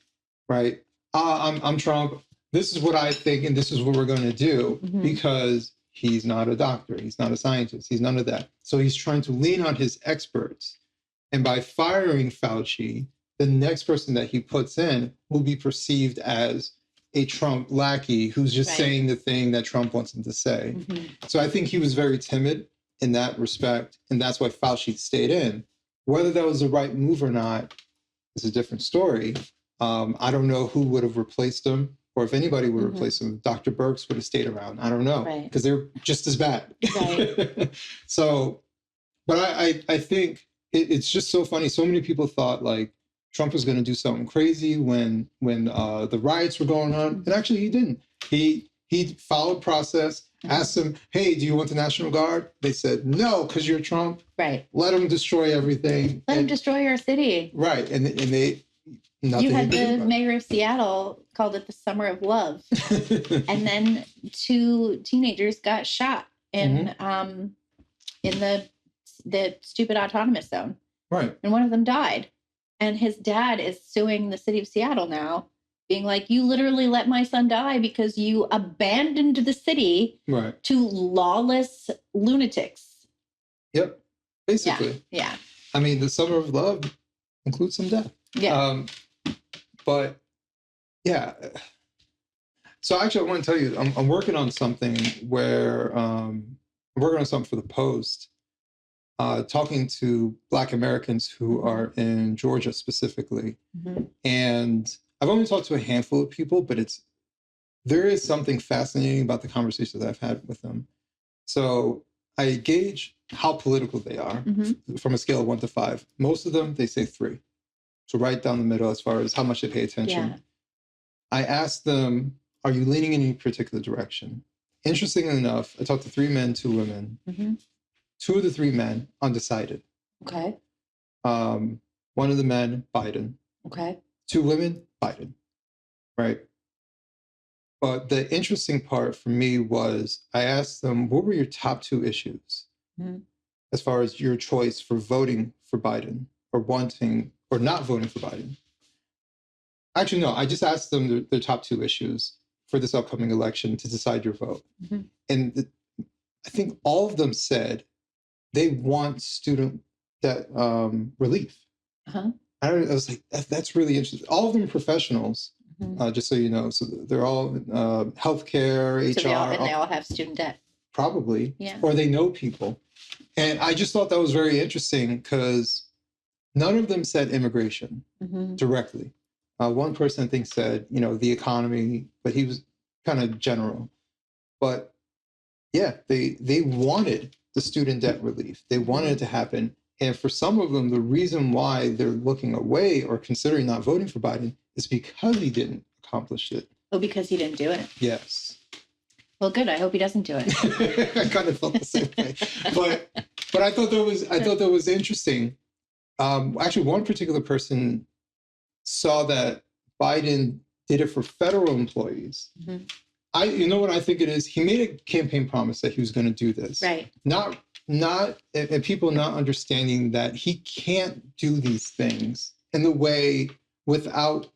Right. I'm Trump. This is what I think, and this is what we're going to do, because he's not a doctor. He's not a scientist. He's none of that. So he's trying to lean on his experts. And by firing Fauci, the next person that he puts in will be perceived as a Trump lackey who's just saying the thing that Trump wants him to say. So I think he was very timid in that respect. And that's why Fauci stayed in. Whether that was the right move or not is a different story. I don't know who would have replaced him, or if anybody would replace him. Dr. Birx would have stayed around. I don't know, because they're just as bad. Right. So, but I think it's just so funny. So many people thought like Trump was going to do something crazy when the riots were going on, and actually he didn't. He followed process. Asked them, hey, do you want the National Guard? They said, no, because you're Trump. Right. Let them destroy everything. Let them destroy our city. Right. And they, nothing. You had the mayor of Seattle called it the Summer of Love. And then 2 teenagers got shot in the stupid autonomous zone. Right. And one of them died. And his dad is suing the city of Seattle now, being like, you literally let my son die because you abandoned the city to lawless lunatics. Yep. Basically. Yeah. I mean, the Summer of Love includes some death. Yeah. But yeah. So actually, I want to tell you, I'm working on something where I'm working on something for the Post, talking to Black Americans who are in Georgia specifically. And I've only talked to a handful of people, but there is something fascinating about the conversations I've had with them. So I gauge how political they are from a scale of 1 to 5. Most of them, they say 3. So right down the middle as far as how much they pay attention. Yeah. I asked them, are you leaning in any particular direction? Interestingly enough, I talked to 3 men, 2 women. 2 of the 3 men, undecided. Okay. One of the men, Biden. Okay. 2 women, Biden. Right. But the interesting part for me was I asked them, what were your top 2 issues as far as your choice for voting for Biden or wanting or not voting for Biden? Actually, no, I just asked them their top 2 issues for this upcoming election to decide your vote. And I think all of them said they want student debt relief. I was like, that's really interesting. All of them are professionals, just so you know. So they're all healthcare, HR. And they all have student debt. Probably. Yeah. Or they know people. And I just thought that was very interesting because none of them said immigration directly. One person, I think, said, the economy, but he was kind of general. But yeah, they wanted the student debt relief. They wanted it to happen. And for some of them, the reason why they're looking away or considering not voting for Biden is because he didn't accomplish it. Oh, because he didn't do it? Yes. Well, good. I hope he doesn't do it. I kind of felt the same way, but I thought that was interesting. Actually, one particular person saw that Biden did it for federal employees. Mm-hmm. You know what I think it is? He made a campaign promise that he was going to do this. Right. And people not understanding that he can't do these things in the way without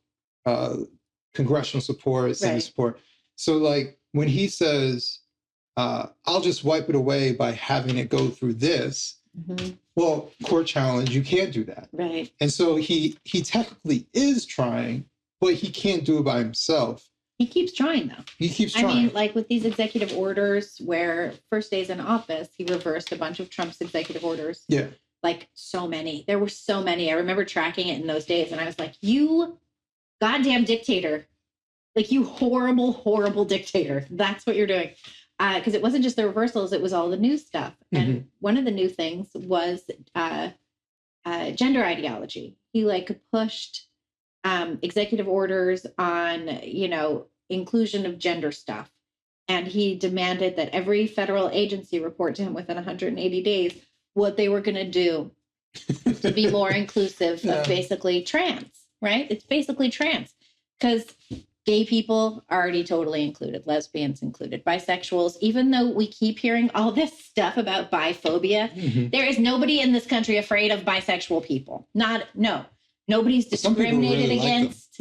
congressional support, Senate support. So like when he says, I'll just wipe it away by having it go through this, well, court challenge, you can't do that. Right. And so he technically is trying, but he can't do it by himself. He keeps trying, though. He keeps trying. I mean, like with these executive orders where first days in office, he reversed a bunch of Trump's executive orders. Yeah. Like so many. There were so many. I remember tracking it in those days. And I was like, you goddamn dictator. Like, you horrible, horrible dictator. That's what you're doing. Because it wasn't just the reversals. It was all the new stuff. And one of the new things was gender ideology. He like pushed executive orders on, inclusion of gender stuff. And he demanded that every federal agency report to him within 180 days what they were going to do to be more inclusive of basically trans, right? It's basically trans because gay people are already totally included, lesbians included, bisexuals, even though we keep hearing all this stuff about biphobia, there is nobody in this country afraid of bisexual people. Nobody's discriminated against.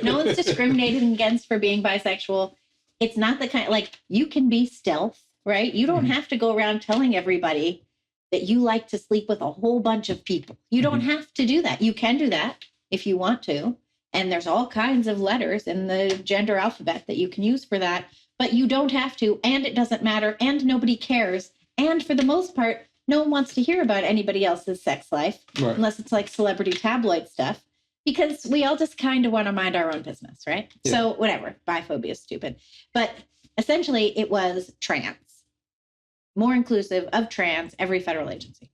No one's discriminated against for being bisexual. It's not the kind, like, you can be stealth, right? You don't have to go around telling everybody that you like to sleep with a whole bunch of people. You don't have to do that. You can do that if you want to. And there's all kinds of letters in the gender alphabet that you can use for that, but you don't have to, and it doesn't matter, and nobody cares. And for the most part, no one wants to hear about anybody else's sex life, unless it's like celebrity tabloid stuff, because we all just kind of want to mind our own business, right? Yeah. So whatever, biphobia is stupid. But essentially it was trans, more inclusive of trans, every federal agency.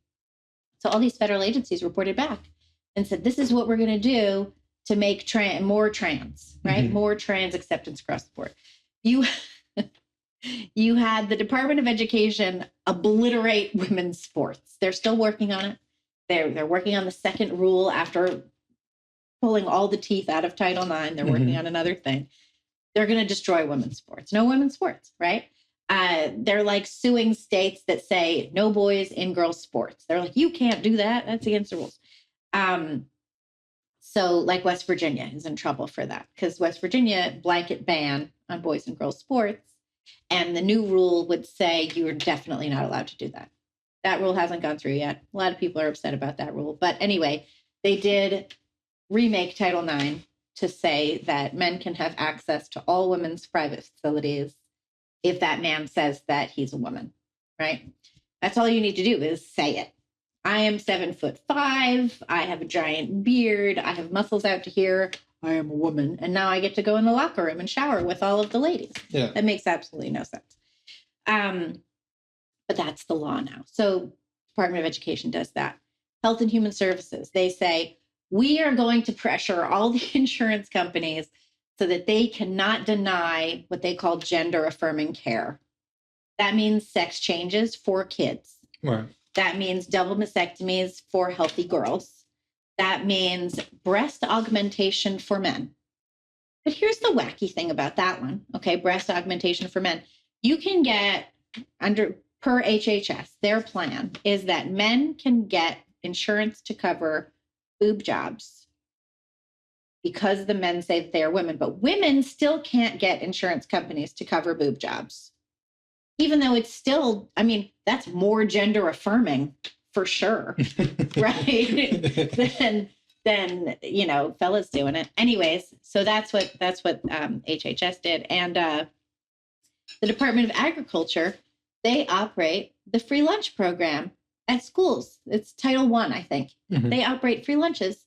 So all these federal agencies reported back and said, this is what we're going to do to make more trans, right? More trans acceptance across the board. You had the Department of Education obliterate women's sports. They're still working on it. They're working on the second rule after pulling all the teeth out of Title IX. They're working on another thing. They're going to destroy women's sports. No women's sports, right? They're like suing states that say no boys in girls' sports. They're like, you can't do that. That's against the rules. So like West Virginia is in trouble for that because West Virginia blanket ban on boys and girls sports. And the new rule would say you are definitely not allowed to do that. That rule hasn't gone through yet. A lot of people are upset about that rule. But anyway, they did remake Title IX to say that men can have access to all women's private facilities if that man says that he's a woman, right? That's all you need to do is say it. I am 7'5". I have a giant beard. I have muscles out to here. I am a woman. And now I get to go in the locker room and shower with all of the ladies. Yeah. That makes absolutely no sense. But that's the law now. So Department of Education does that. Health and Human Services, they say, we are going to pressure all the insurance companies so that they cannot deny what they call gender affirming care. That means sex changes for kids. Right. That means double mastectomies for healthy girls. That means breast augmentation for men. But here's the wacky thing about that one. Okay, breast augmentation for men. You can get per HHS, their plan is that men can get insurance to cover boob jobs because the men say that they are women, but women still can't get insurance companies to cover boob jobs. Even though it's still, I mean, that's more gender affirming for sure, right? than fellas doing it. Anyways, so that's what HHS did. And the Department of Agriculture, they operate the free lunch program at schools. It's Title I, I think. They operate free lunches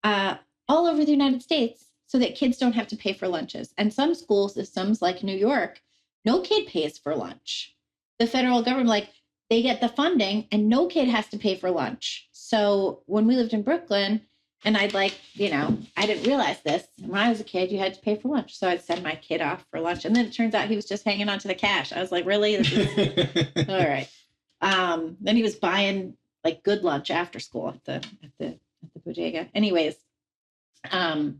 all over the United States so that kids don't have to pay for lunches. And some school systems like New York, no kid pays for lunch. The federal government, they get the funding and no kid has to pay for lunch. So when we lived in Brooklyn and I didn't realize this. I'm when I was a kid, you had to pay for lunch. So I'd send my kid off for lunch. And then it turns out he was just hanging on to the cash. I was like, really? This is... all right. Then he was buying like good lunch after school at the bodega. Anyways, so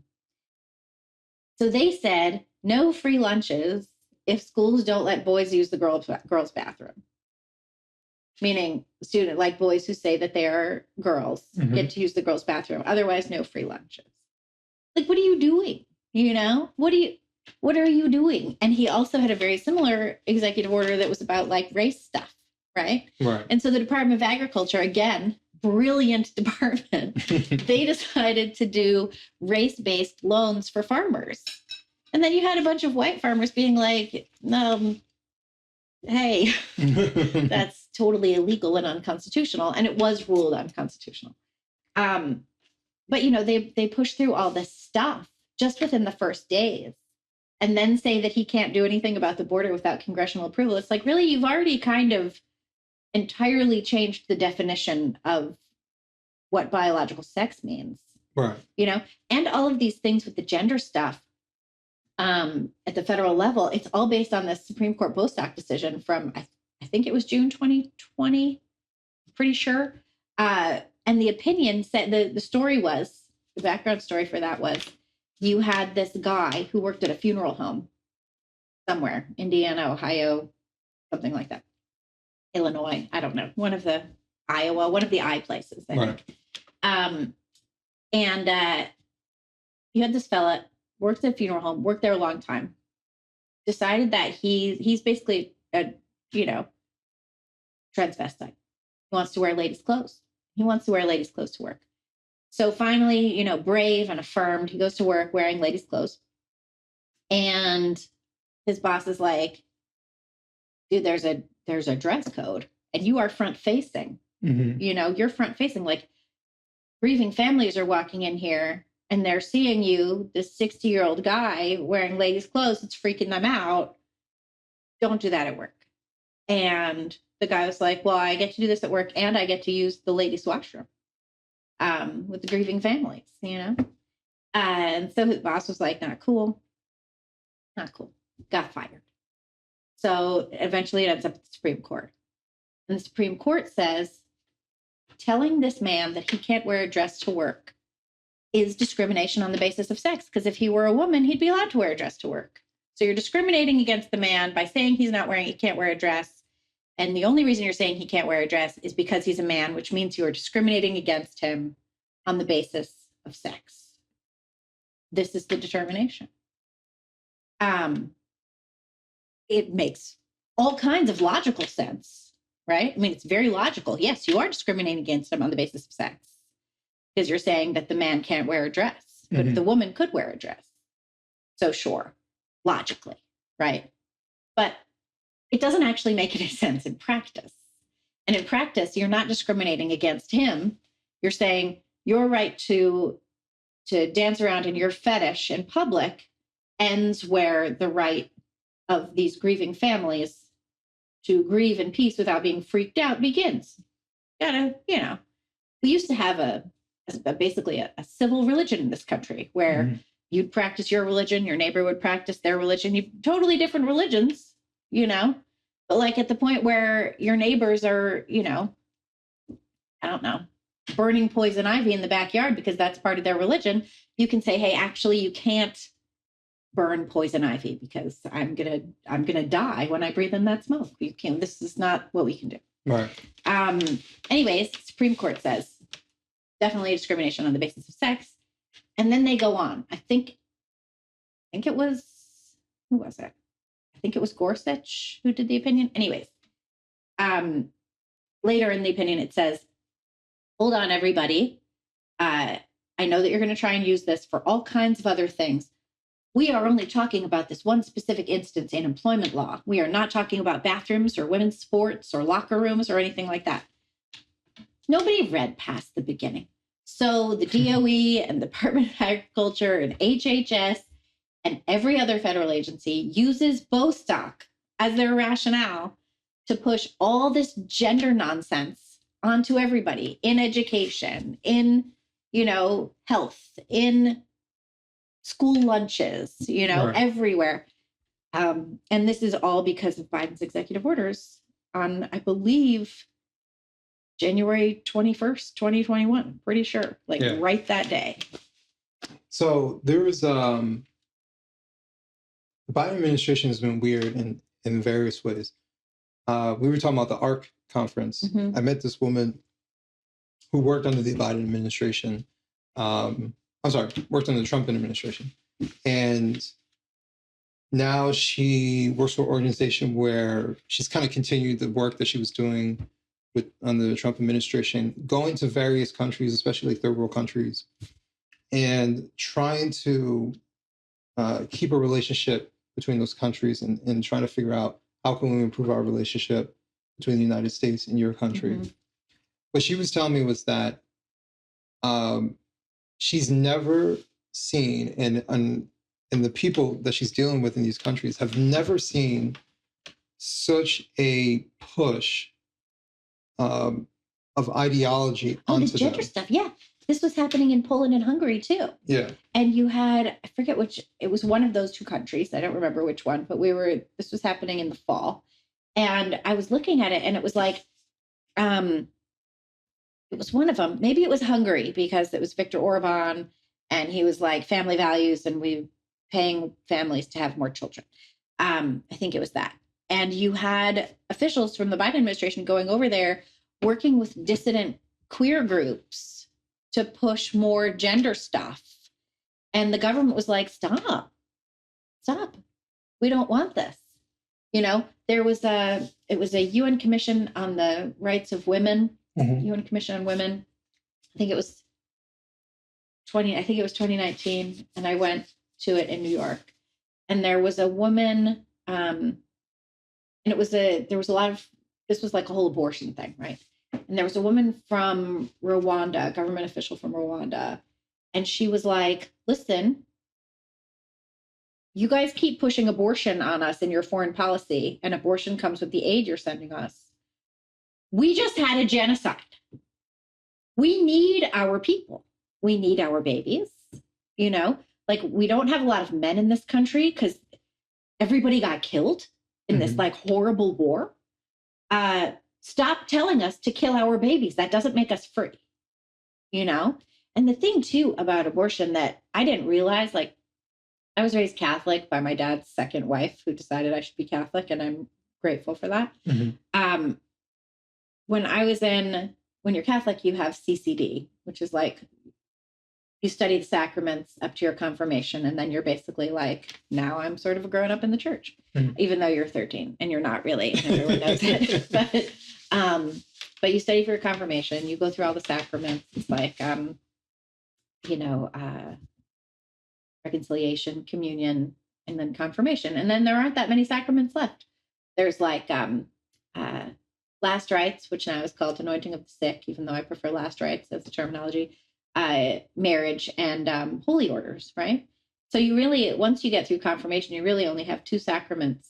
they said no free lunches if schools don't let boys use the girls' bathroom. Meaning student like boys who say that they are girls get to use the girls' bathroom. Otherwise, no free lunches. Like, what are you doing? You know, what are you doing? And he also had a very similar executive order that was about like race stuff, right? Right. And so the Department of Agriculture, again, brilliant department, they decided to do race-based loans for farmers. And then you had a bunch of white farmers being like, hey, that's totally illegal and unconstitutional. And it was ruled unconstitutional. But, you know, they pushed through all this stuff just within the first days and then say that he can't do anything about the border without congressional approval. It's like, really, you've already kind of entirely changed the definition of what biological sex means. Right. You know, and all of these things with the gender stuff. At the federal level, it's all based on the Supreme Court Bostock decision from, I think it was June 2020, pretty sure. And the opinion said, the story was, the background story for that was, you had this guy who worked at a funeral home somewhere, Indiana, Ohio, something like that. Illinois, I don't know, one of the I places, I think. And you had this fella, worked at a funeral home, worked there a long time, decided that he's basically a, you know, transvestite. He wants to wear ladies' clothes. He wants to wear ladies' clothes to work. So finally, you know, brave and affirmed, he goes to work wearing ladies' clothes. And his boss is like, dude, there's a dress code and you are front facing. You know, you're front facing. Like, grieving families are walking in here and they're seeing you, this 60-year-old guy wearing ladies' clothes, it's freaking them out. Don't do that at work. And the guy was like, well, I get to do this at work and I get to use the ladies' washroom with the grieving families, you know? And so his boss was like, not cool. Not cool. Got fired. So eventually it ends up at the Supreme Court. And the Supreme Court says, telling this man that he can't wear a dress to work is discrimination on the basis of sex. Because if he were a woman, he'd be allowed to wear a dress to work. So you're discriminating against the man by saying he can't wear a dress. And the only reason you're saying he can't wear a dress is because he's a man, which means you are discriminating against him on the basis of sex. This is the determination. It makes all kinds of logical sense, right? I mean, it's very logical. Yes, you are discriminating against him on the basis of sex because you're saying that the man can't wear a dress, but the woman could wear a dress. So sure, logically, right? But it doesn't actually make any sense in practice. And in practice, you're not discriminating against him. You're saying your right to dance around in your fetish in public ends where the right of these grieving families to grieve in peace without being freaked out begins. Gotta, you know, we used to have basically a civil religion in this country where you'd practice your religion, your neighbor would practice their religion, you totally different religions, you know, but like at the point where your neighbors are, you know, I don't know, burning poison ivy in the backyard because that's part of their religion, you can say, hey, actually, you can't burn poison ivy because I'm gonna die when I breathe in that smoke. You can't. This is not what we can do. Right. Anyways, Supreme Court says definitely discrimination on the basis of sex, and then they go on. I think it was, who was it? I think it was Gorsuch who did the opinion. Anyways, later in the opinion it says, hold on, everybody. I know that you're going to try and use this for all kinds of other things. We are only talking about this one specific instance in employment law. We are not talking about bathrooms or women's sports or locker rooms or anything like that. Nobody read past the beginning. So the DOE and the Department of Agriculture and HHS and every other federal agency uses Bostock as their rationale to push all this gender nonsense onto everybody in education, in, you know, health, in school lunches, Right. everywhere. And this is all because of Biden's executive orders on, I believe, January 21st, 2021. Pretty sure, like Yeah. right that day. So there was the Biden administration has been weird in various ways. We were talking about the ARC conference. Mhm. I met this woman who worked under the Biden administration. I'm sorry, worked under the Trump administration. And now she works for an organization where she's kind of continued the work that she was doing under the Trump administration, going to various countries, especially third world countries, and trying to keep a relationship between those countries and trying to figure out how can we improve our relationship between the United States and your country. Mhm. What she was telling me was that she's never seen, and the people that she's dealing with in these countries have never seen such a push of ideology Oh, the onto gender them. stuff. Yeah. This was happening in Poland and Hungary too. Yeah. And you had, I forget which, it was one of those two countries. I don't remember which one, but this was happening in the fall. And I was looking at it and it was like, it was one of them. Maybe it was Hungary because it was Viktor Orban and he was like family values and we paying families to have more children. I think it was that. And you had officials from the Biden administration going over there working with dissident queer groups to push more gender stuff. And the government was like, stop. We don't want this. It was a UN Commission on the Rights of Women, UN Commission on Women. I think it was 2019. And I went to it in New York. And there was a woman, and there was a lot of, this was like a whole abortion thing, right? And there was a woman from Rwanda, a government official from Rwanda. And she was like, listen, you guys keep pushing abortion on us in your foreign policy, and abortion comes with the aid you're sending us. We just had a genocide. We need our people. We need our babies. Like we don't have a lot of men in this country because everybody got killed in this like horrible war. Stop telling us to kill our babies. That doesn't make us free. And the thing too about abortion that I didn't realize, like, I was raised Catholic by my dad's second wife who decided I should be Catholic, and I'm grateful for that. When you're Catholic, you have CCD, which is like you study the sacraments up to your confirmation, and then you're basically like, now I'm sort of a grown up in the church, even though you're 13 and you're not really, and everyone knows it. But you study for your confirmation, you go through all the sacraments. It's like, reconciliation, communion, and then confirmation. And then there aren't that many sacraments left. There's like last rites, which now is called anointing of the sick, even though I prefer last rites as the terminology, marriage, and holy orders, right? So you really, once you get through confirmation, you really only have two sacraments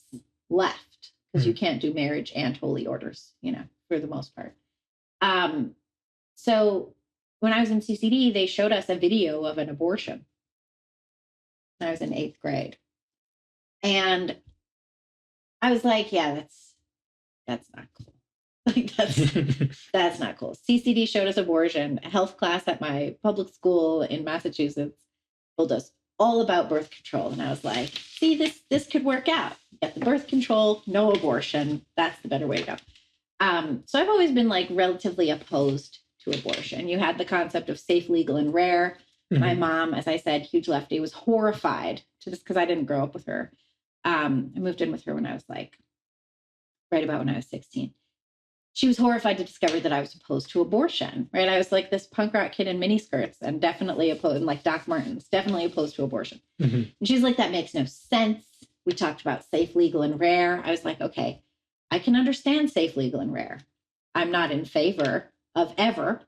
left because you can't do marriage and holy orders, for the most part. So when I was in CCD, they showed us a video of an abortion. I was in 8th grade. And I was like, yeah, that's not cool. Like that's not cool. CCD showed us abortion. A health class at my public school in Massachusetts told us all about birth control. And I was like, see, this could work out. Get the birth control, no abortion. That's the better way to go. So I've always been like relatively opposed to abortion. You had the concept of safe, legal, and rare. My mom, as I said, huge lefty, was horrified to this because I didn't grow up with her. I moved in with her when I was like, right about when I was 16. She was horrified to discover that I was opposed to abortion, right? I was like this punk rock kid in miniskirts and definitely opposed, and like Doc Martens, definitely opposed to abortion. And she's like, that makes no sense. We talked about safe, legal, and rare. I was like, okay, I can understand safe, legal, and rare. I'm not in favor of ever,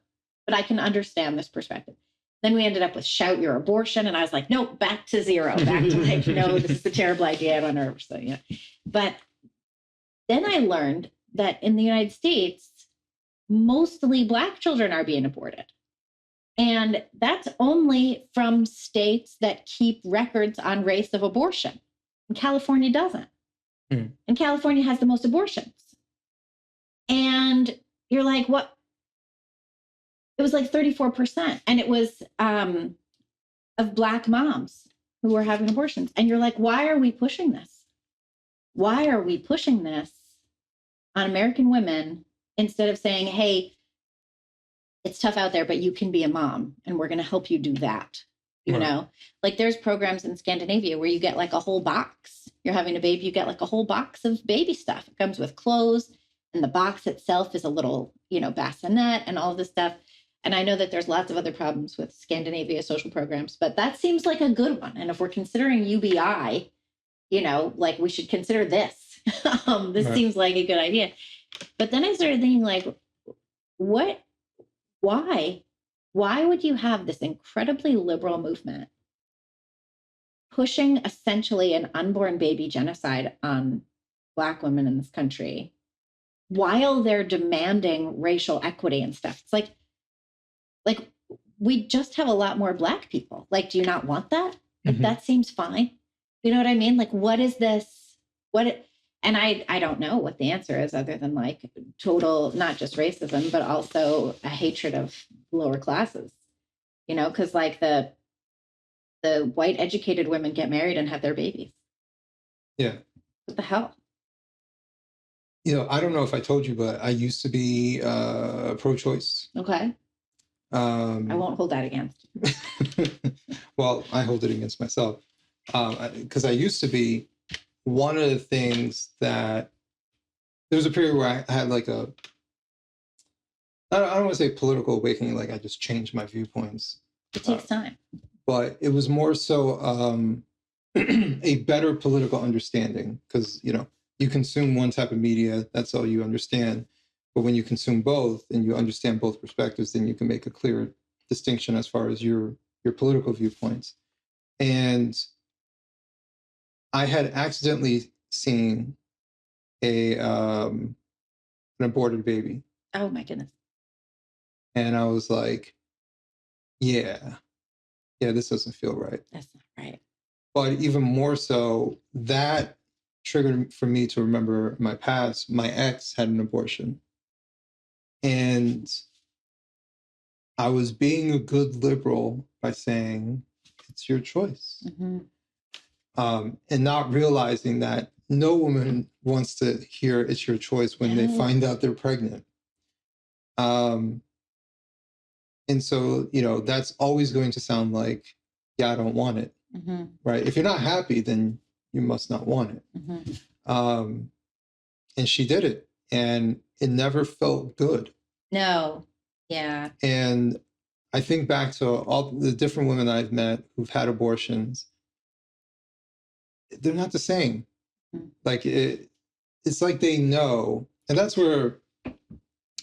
but I can understand this perspective. Then we ended up with shout your abortion. And I was like, nope, back to zero, back to like, no, this is a terrible idea. I don't know. So, yeah. But then I learned that in the United States, mostly Black children are being aborted. And that's only from states that keep records on race of abortion. And California doesn't. Mm. And California has the most abortions. And you're like, what? It was like 34%. And it was of Black moms who were having abortions. And you're like, why are we pushing this? Why are we pushing this on American women instead of saying, hey, it's tough out there, but you can be a mom and we're going to help you do that. You know, like there's programs in Scandinavia where you get like a whole box. You're having a baby, you get like a whole box of baby stuff. It comes with clothes and the box itself is a little, you know, bassinet and all this stuff. And I know that there's lots of other problems with Scandinavia social programs, but that seems like a good one. And if we're considering UBI, you know, like we should consider this. This seems like a good idea. But then I started thinking like, why would you have this incredibly liberal movement pushing essentially an unborn baby genocide on Black women in this country while they're demanding racial equity and stuff? It's like we just have a lot more Black people. Like, do you not want that? Like, that seems fine. You know what I mean? Like, what is this? And I don't know what the answer is other than like total, not just racism, but also a hatred of lower classes, you know, because like the white educated women get married and have their babies. Yeah. What the hell? You know, I don't know if I told you, but I used to be pro-choice. Okay. I won't hold that against you. Well, I hold it against myself because I used to be. One of the things that there was a period where I had like I don't want to say political awakening, like I just changed my viewpoints. It takes time. But it was more so a better political understanding because, you know, you consume one type of media, that's all you understand. But when you consume both and you understand both perspectives, then you can make a clear distinction as far as your political viewpoints. And I had accidentally seen an aborted baby. Oh my goodness. And I was like, yeah, this doesn't feel right. That's not right. But even more so, that triggered for me to remember my past. My ex had an abortion. And I was being a good liberal by saying, it's your choice. And not realizing that no woman wants to hear it's your choice when they find out they're pregnant. And so, you know, that's always going to sound like, yeah, I don't want it. Right? If you're not happy, then you must not want it. And she did it. And it never felt good. No. Yeah. And I think back to all the different women I've met who've had abortions. They're not the same. Like it's like they know, and that's where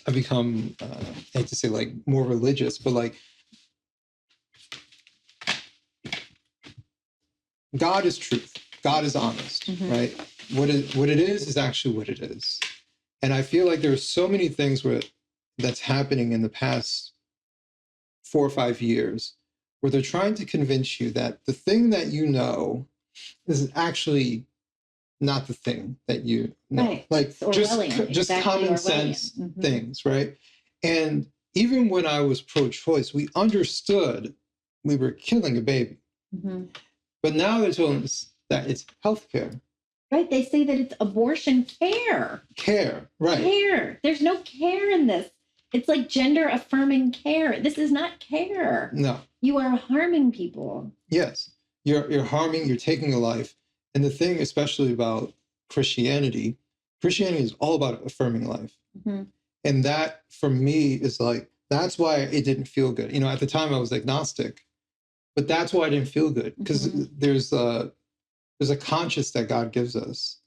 I become, I hate to say like more religious, but like God is truth. God is honest, right? What it is actually what it is. And I feel like there's so many things that's happening in the past 4 or 5 years where they're trying to convince you that the thing that you know is actually not the thing that you know. Right. Like just exactly common sense things, right? And even when I was pro-choice, we understood we were killing a baby. But now they're telling us that it's healthcare. Right. They say that it's abortion care. Care, right. Care. There's no care in this. It's like gender affirming care. This is not care. No. You are harming people. Yes. You're harming, you're taking a life. And the thing, especially about Christianity is all about affirming life. And that, for me, is like, that's why it didn't feel good. You know, at the time I was agnostic, but that's why I didn't feel good. Because there's a conscience that God gives us.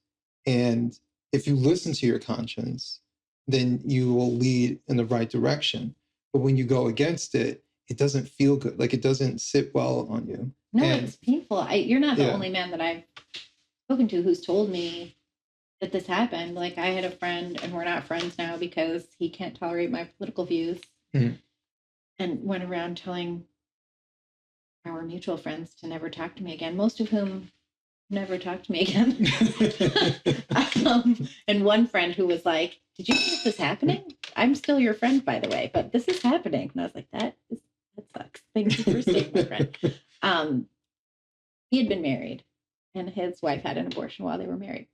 And if you listen to your conscience, then you will lead in the right direction. But when you go against it, it doesn't feel good. Like it doesn't sit well on you. No, it's painful. You're not the only man that I've spoken to who's told me that this happened. Like I had a friend, and we're not friends now because he can't tolerate my political views. and went around telling our mutual friends to never talk to me again, most of whom never talked to me again. And one friend who was like, "Did you know this is happening? I'm still your friend, by the way, but this is happening." And I was like, that sucks. Thank you for staying my friend. He had been married, and his wife had an abortion while they were married.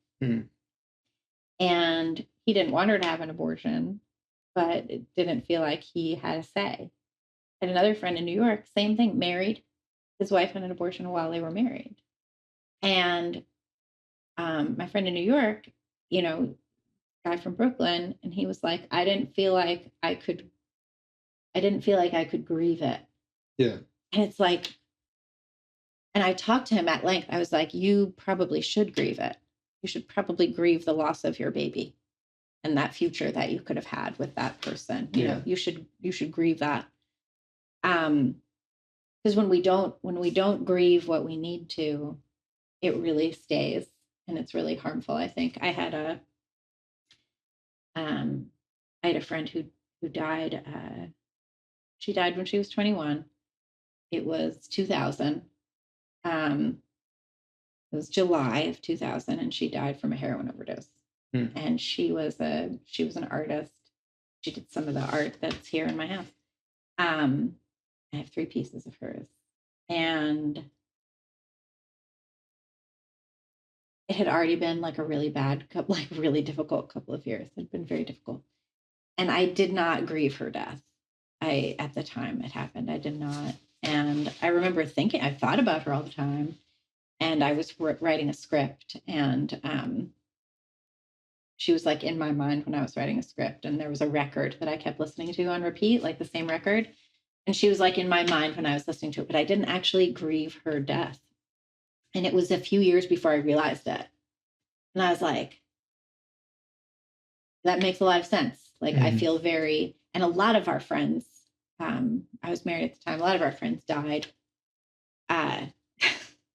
And he didn't want her to have an abortion, but it didn't feel like he had a say. And another friend in New York, same thing, married. His wife had an abortion while they were married. And my friend in New York, guy from Brooklyn, and he was like, I didn't feel like I could grieve it. Yeah. And it's like, and I talked to him at length. I was like, you probably should grieve it. You should probably grieve the loss of your baby and that future that you could have had with that person. You know, you should grieve that. Because when we don't grieve what we need to, it really stays, and it's really harmful. I think I had a friend who died. She died when she was 21. It was 2000. It was July of 2000, and she died from a heroin overdose. And she was an artist. She did some of the art that's here in my house. I have 3 pieces of hers, and it had already been like a really really difficult couple of years. It had been very difficult, and I did not grieve her death. At the time it happened, I did not. And I remember thinking, I thought about her all the time, and I was writing a script, and she was like in my mind when I was writing a script, and there was a record that I kept listening to on repeat, like the same record. And she was like in my mind when I was listening to it, but I didn't actually grieve her death. And it was a few years before I realized it. And I was like, that makes a lot of sense. Like, I feel and a lot of our friends, I was married at the time, a lot of our friends died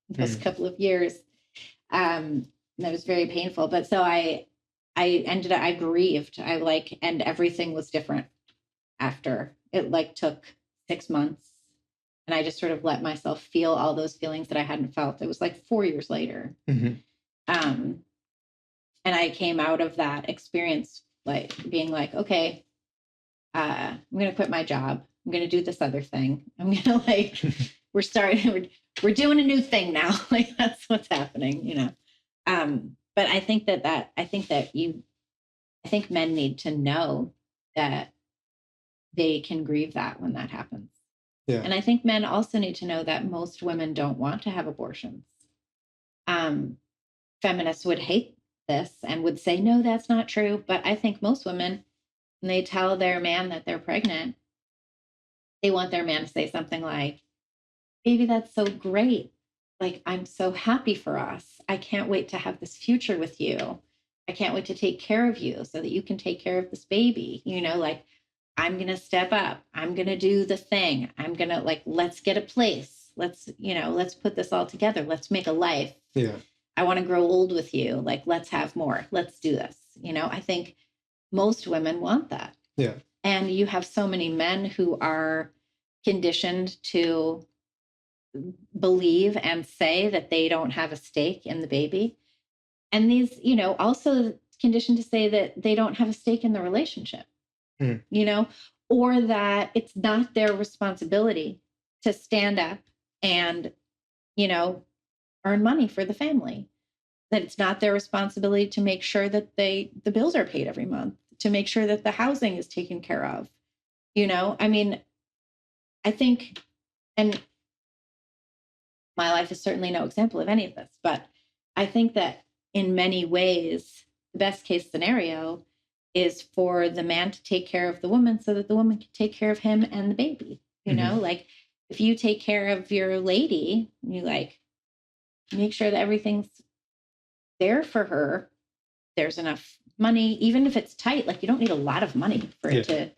those couple of years. That was very painful. But so I grieved. And everything was different after. It took 6 months. And I just sort of let myself feel all those feelings that I hadn't felt. It was like 4 years later. And I came out of that experience being like, okay, I'm going to quit my job. I'm going to do this other thing. I'm going to we're doing a new thing now. That's what's happening, But I think I think men need to know that they can grieve that when that happens. Yeah. And I think men also need to know that most women don't want to have abortions. Feminists would hate this and would say, no, that's not true. But I think most women, when they tell their man that they're pregnant, they want their man to say something like, baby, that's so great. Like, I'm so happy for us. I can't wait to have this future with you. I can't wait to take care of you so that you can take care of this baby. I'm going to step up. I'm going to do the thing. I'm going to let's get a place. Let's put this all together. Let's make a life. Yeah. I want to grow old with you. Let's have more. Let's do this. I think most women want that. Yeah. And you have so many men who are conditioned to believe and say that they don't have a stake in the baby. And these, also conditioned to say that they don't have a stake in the relationship. Or that it's not their responsibility to stand up and, earn money for the family, that it's not their responsibility to make sure that the bills are paid every month, to make sure that the housing is taken care of. I think, and my life is certainly no example of any of this, but I think that in many ways, the best case scenario is for the man to take care of the woman so that the woman can take care of him and the baby. If you take care of your lady, you make sure that everything's there for her. There's enough money, even if it's tight, you don't need a lot of money for it to,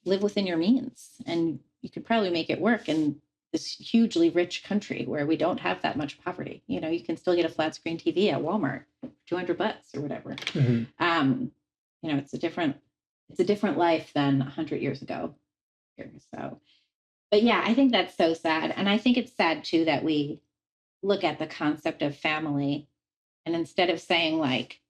live within your means. And you could probably make it work in this hugely rich country where we don't have that much poverty. You can still get a flat screen TV at Walmart for $200 or whatever. It's a different life than 100 years ago. So, but yeah, I think that's so sad. And I think it's sad too that we look at the concept of family and instead of saying, like,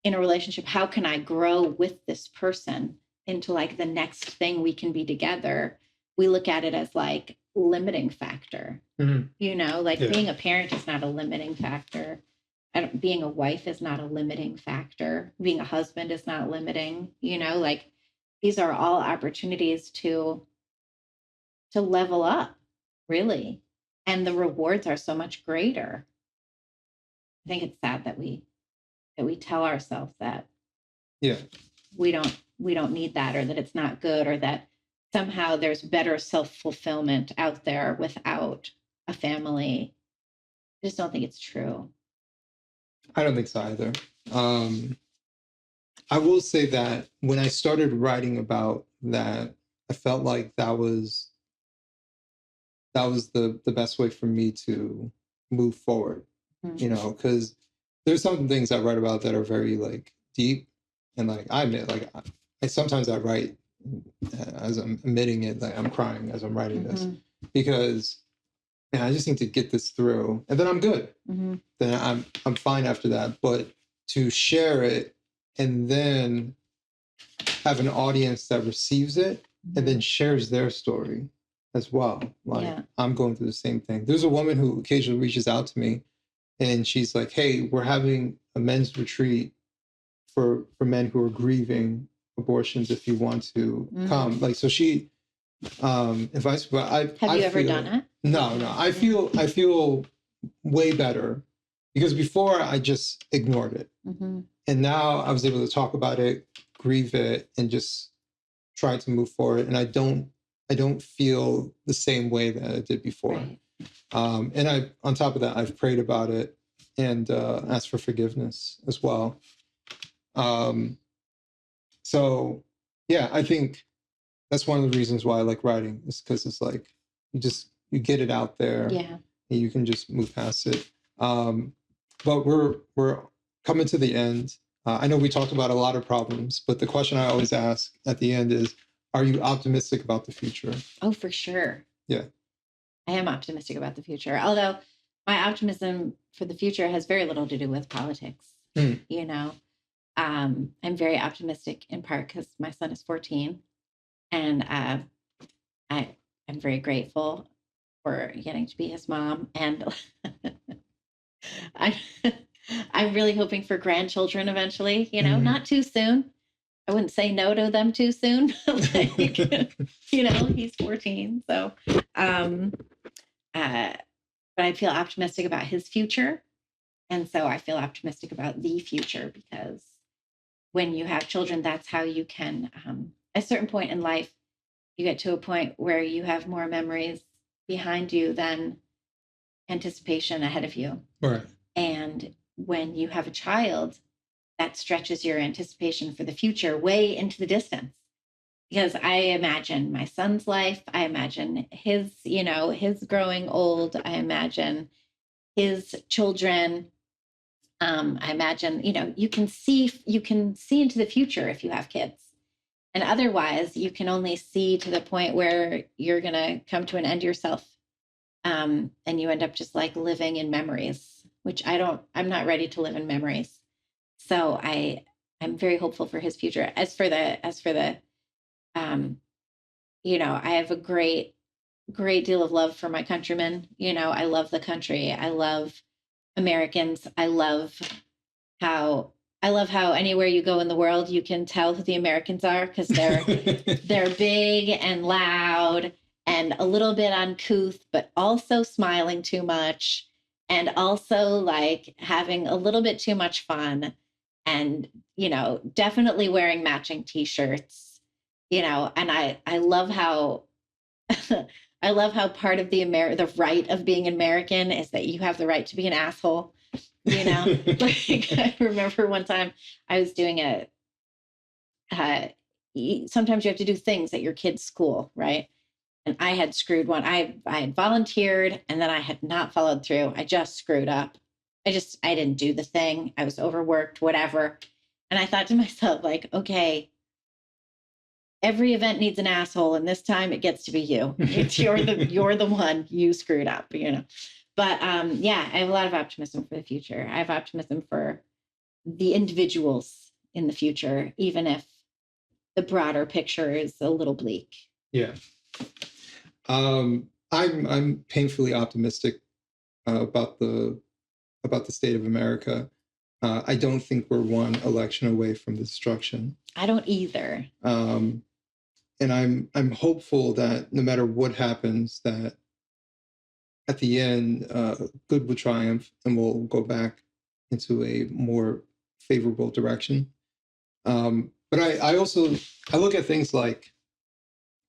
in a relationship, how can I grow with this person into like the next thing we can be together? We look at it as like limiting factor, like being a parent is not a limiting factor. Being a wife is not a limiting factor. Being a husband is not limiting, like these are all opportunities to level up, really. And the rewards are so much greater. I think it's sad that we tell ourselves that we don't need that, or that it's not good, or that somehow there's better self-fulfillment out there without a family. I just don't think it's true. I don't think so either. I will say that when I started writing about that, I felt like that was the best way for me to move forward, because there's some things I write about that are very like deep, and like I admit, like I sometimes I write as I'm admitting it, like I'm crying as I'm writing this, because I just need to get this through, and then I'm good. Then I'm fine after that. But to share it and then have an audience that receives it and then shares their story as well. Like I'm going through the same thing. There's a woman who occasionally reaches out to me and she's like, hey, we're having a men's retreat for men who are grieving abortions if you want to come. Like, so she invites me, but have you ever done it? No. I feel way better because before I just ignored it. And now I was able to talk about it, grieve it, and just try to move forward. And I don't feel the same way that I did before. Right. And on top of that, I've prayed about it and asked for forgiveness as well. So yeah, I think that's one of the reasons why I like writing, is because it's like you get it out there, and you can just move past it. But we're coming to the end. I know we talked about a lot of problems, but the question I always ask at the end is, are you optimistic about the future? Oh, for sure. Yeah. I am optimistic about the future, although my optimism for the future has very little to do with politics. I'm very optimistic in part because my son is 14, and I'm very grateful for getting to be his mom, and I'm really hoping for grandchildren eventually. Not too soon. I wouldn't say no to them too soon. He's 14, so but I feel optimistic about his future, and so I feel optimistic about the future, because when you have children, that's how you can, at a certain point in life, you get to a point where you have more memories behind you than anticipation ahead of you. Right. And when you have a child, that stretches your anticipation for the future way into the distance. Because I imagine my son's life, I imagine his growing old, I imagine his children. I imagine, you can see into the future if you have kids. And otherwise, you can only see to the point where you're going to come to an end yourself. And you end up just like living in memories, which I'm not ready to live in memories. So I'm very hopeful for his future. As for the, I have a great deal of love for my countrymen. I love the country. I love Americans. I love how anywhere you go in the world, you can tell who the Americans are, because they're big and loud and a little bit uncouth, but also smiling too much, and also like having a little bit too much fun, and definitely wearing matching t-shirts, and I love how I love how part of the right of being American is that you have the right to be an asshole. Like I remember one time I was doing sometimes you have to do things at your kid's school, right? And I had screwed one. I had volunteered and then I had not followed through. I just screwed up. I didn't do the thing. I was overworked, whatever. And I thought to myself, like, okay, every event needs an asshole, and this time it gets to be you. You're the one, you screwed up, you know. But yeah, I have a lot of optimism for the future. I have optimism for the individuals in the future, even if the broader picture is a little bleak. Yeah. I'm painfully optimistic about the state of America. I don't think we're one election away from destruction. I don't either. And I'm hopeful that no matter what happens, that at the end, good will triumph and we'll go back into a more favorable direction. But I also look at things like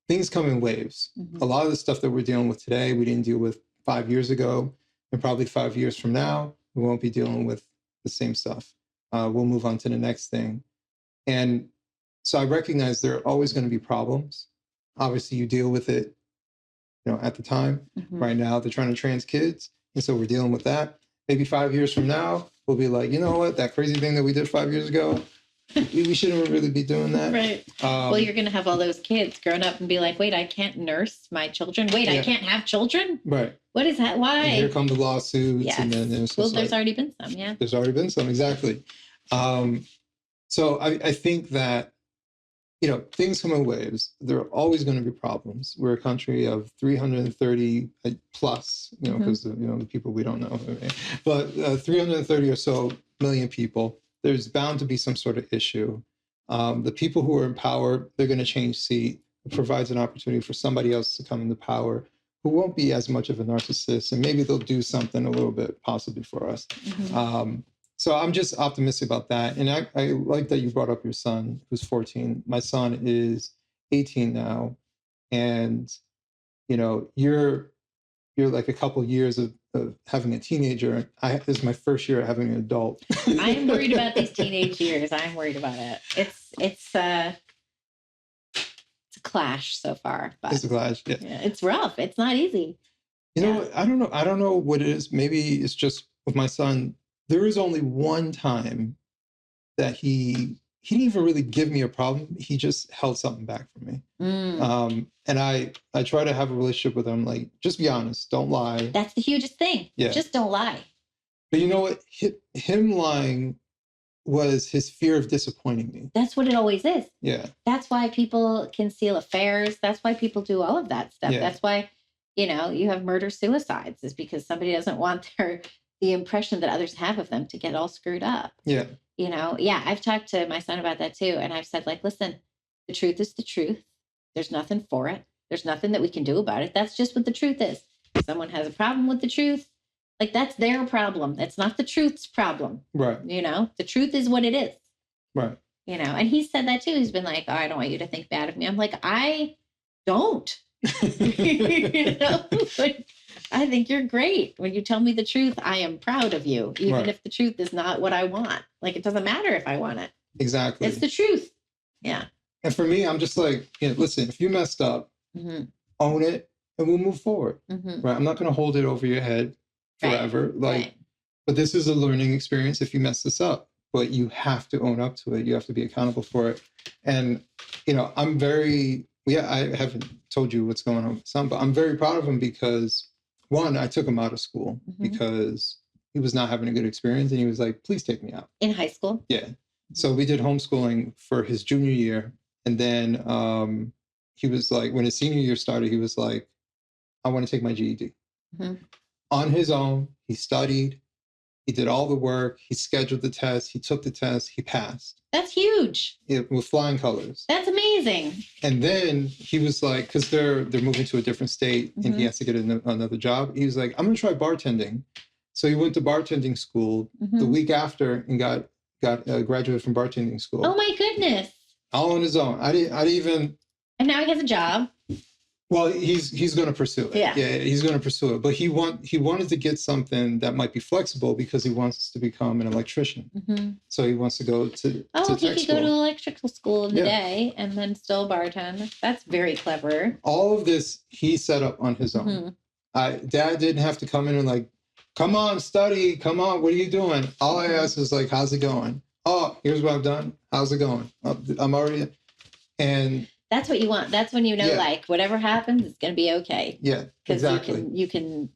things come in waves. A lot of the stuff that we're dealing with today, we didn't deal with 5 years ago, and probably 5 years from now, we won't be dealing with the same stuff. We'll move on to the next thing. And so I recognize there are always going to be problems. Obviously, you deal with it, at the time. Right now, they're trying to trans kids, and so we're dealing with that. Maybe 5 years from now, we'll be like, you know what, that crazy thing that we did 5 years ago, we shouldn't really be doing that. Right. Well, you're going to have all those kids growing up and be like, wait, I can't nurse my children. Wait, I can't have children? Right. What is that? Why? And here come the lawsuits. Yes. And then there's already been some, yeah. There's already been some, exactly. So I think that, things come in waves. There are always going to be problems. We're a country of 330 plus, because the people we don't know, but 330 or so million people. There's bound to be some sort of issue. The people who are in power, they're going to change seat. It provides an opportunity for somebody else to come into power who won't be as much of a narcissist, and maybe they'll do something a little bit possibly for us. So I'm just optimistic about that. And I like that you brought up your son, who's 14. My son is 18 now. And, you're like a couple years of having a teenager. This is my first year of having an adult. I'm worried about these teenage years. I'm worried about it. It's a clash so far. But it's a clash. Yeah. It's rough. It's not easy. I don't know what it is. Maybe it's just with my son. There is only one time that he didn't even really give me a problem. He just held something back from me. And I try to have a relationship with him. Like, just be honest. Don't lie. That's the hugest thing. Yeah. Just don't lie. But you know what? Him lying was his fear of disappointing me. That's what it always is. Yeah. That's why people conceal affairs. That's why people do all of that stuff. Yeah. That's why, you have murder-suicides, is because somebody doesn't want the impression that others have of them to get all screwed up. Yeah. I've talked to my son about that too. And I've said, like, listen, the truth is the truth. There's nothing for it. There's nothing that we can do about it. That's just what the truth is. If someone has a problem with the truth, like, that's their problem. It's not the truth's problem. Right. The truth is what it is. Right. And he said that too. He's been like, oh, I don't want you to think bad of me. I'm like, I don't. Like, I think you're great. When you tell me the truth, I am proud of you, even if the truth is not what I want. Like, it doesn't matter if I want it. Exactly. It's the truth. Yeah. And for me, I'm just like, listen, if you messed up, own it and we'll move forward. Right. I'm not going to hold it over your head forever. But this is a learning experience if you mess this up, but you have to own up to it. You have to be accountable for it. And, I'm very, I haven't told you what's going on with my son, but I'm very proud of him because, one, I took him out of school because he was not having a good experience. And he was like, please take me out. In high school? Yeah. So we did homeschooling for his junior year. And then he was like, when his senior year started, he was like, I want to take my GED. On his own, he studied. He did all the work. He scheduled the test. He took the test. He passed. That's huge. With flying colors. That's amazing. And then he was like, because they're moving to a different state and he has to get another job. He was like, I'm going to try bartending. So he went to bartending school the week after and got graduated from bartending school. Oh my goodness. All on his own. I didn't even. And now he has a job. Well, he's going to pursue it. Yeah, he's going to pursue it. But he wanted to get something that might be flexible because he wants to become an electrician. So he wants to go to he could go to electrical school in the day and then still bartend. That's very clever. All of this he set up on his own. Dad didn't have to come in and like, come on, study. Come on, what are you doing? All I asked was like, how's it going? Oh, here's what I've done. How's it going? I'm already. And That's what you want. That's when you know, Yeah. like, whatever happens, it's going to be okay. Yeah, Because exactly. you can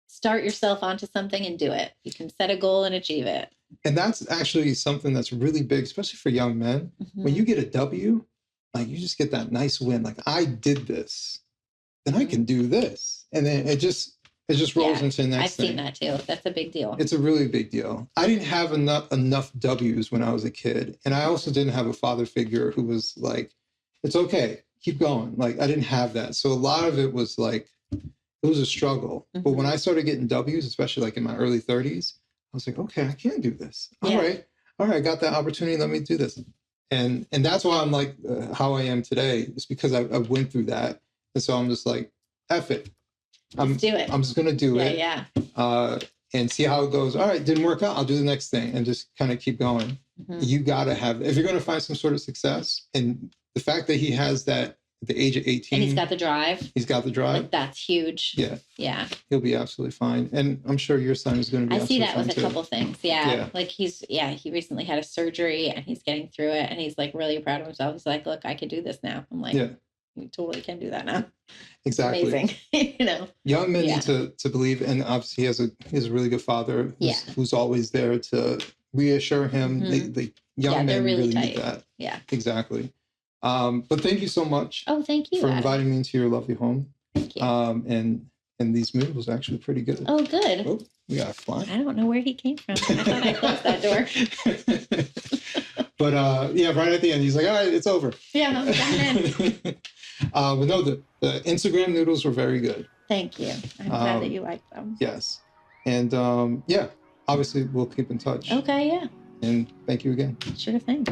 start yourself onto something and do it. You can set a goal and achieve it. And that's actually something that's really big, especially for young men. When you get a W, like you just get that nice win. Like I did this, then I can do this. And then it just rolls into the next thing. I've seen that too. That's a big deal. It's a really big deal. I didn't have enough W's when I was a kid. And I also didn't have a father figure who was like, it's okay, keep going. Like I didn't have that. So a lot of it was like, it was a struggle. But when I started getting W's, especially like in my early 30s, I was like, okay, I can do this. All right, I got that opportunity. Let me do this. And that's why I'm like how I am today. It's because I went through that. And so I'm just like, F it. Let's do it. I'm just going to do it. Yeah. And see how it goes. All right, didn't work out. I'll do the next thing and just kind of keep going. You got to have, if you're going to find some sort of success, and the fact that he has that at the age of 18. And he's got the drive. He's got the drive. Like, that's huge. Yeah. Yeah. He'll be absolutely fine. And I'm sure your son is going to be I see that with fine a couple things. Yeah. Like he recently had a surgery and he's getting through it and he's like really proud of himself. He's like, look, I can do this now. I'm like, you totally can do that now. Exactly. Amazing. You know, young men need to believe, and obviously he has a really good father who's always there to reassure him. The young men really need that. Yeah, exactly. But thank you so much. Oh, thank you for inviting me into your lovely home. Thank you. And these noodles are actually pretty good. Oh, good. Oh, we got a fly. I don't know where he came from. I thought I closed that door. But right at the end, he's like, all right, it's over. Yeah, I'm done. But no, the Instagram noodles were very good. Thank you. I'm glad that you like them. Yes. And obviously we'll keep in touch. Okay, yeah. And thank you again. Sure thing.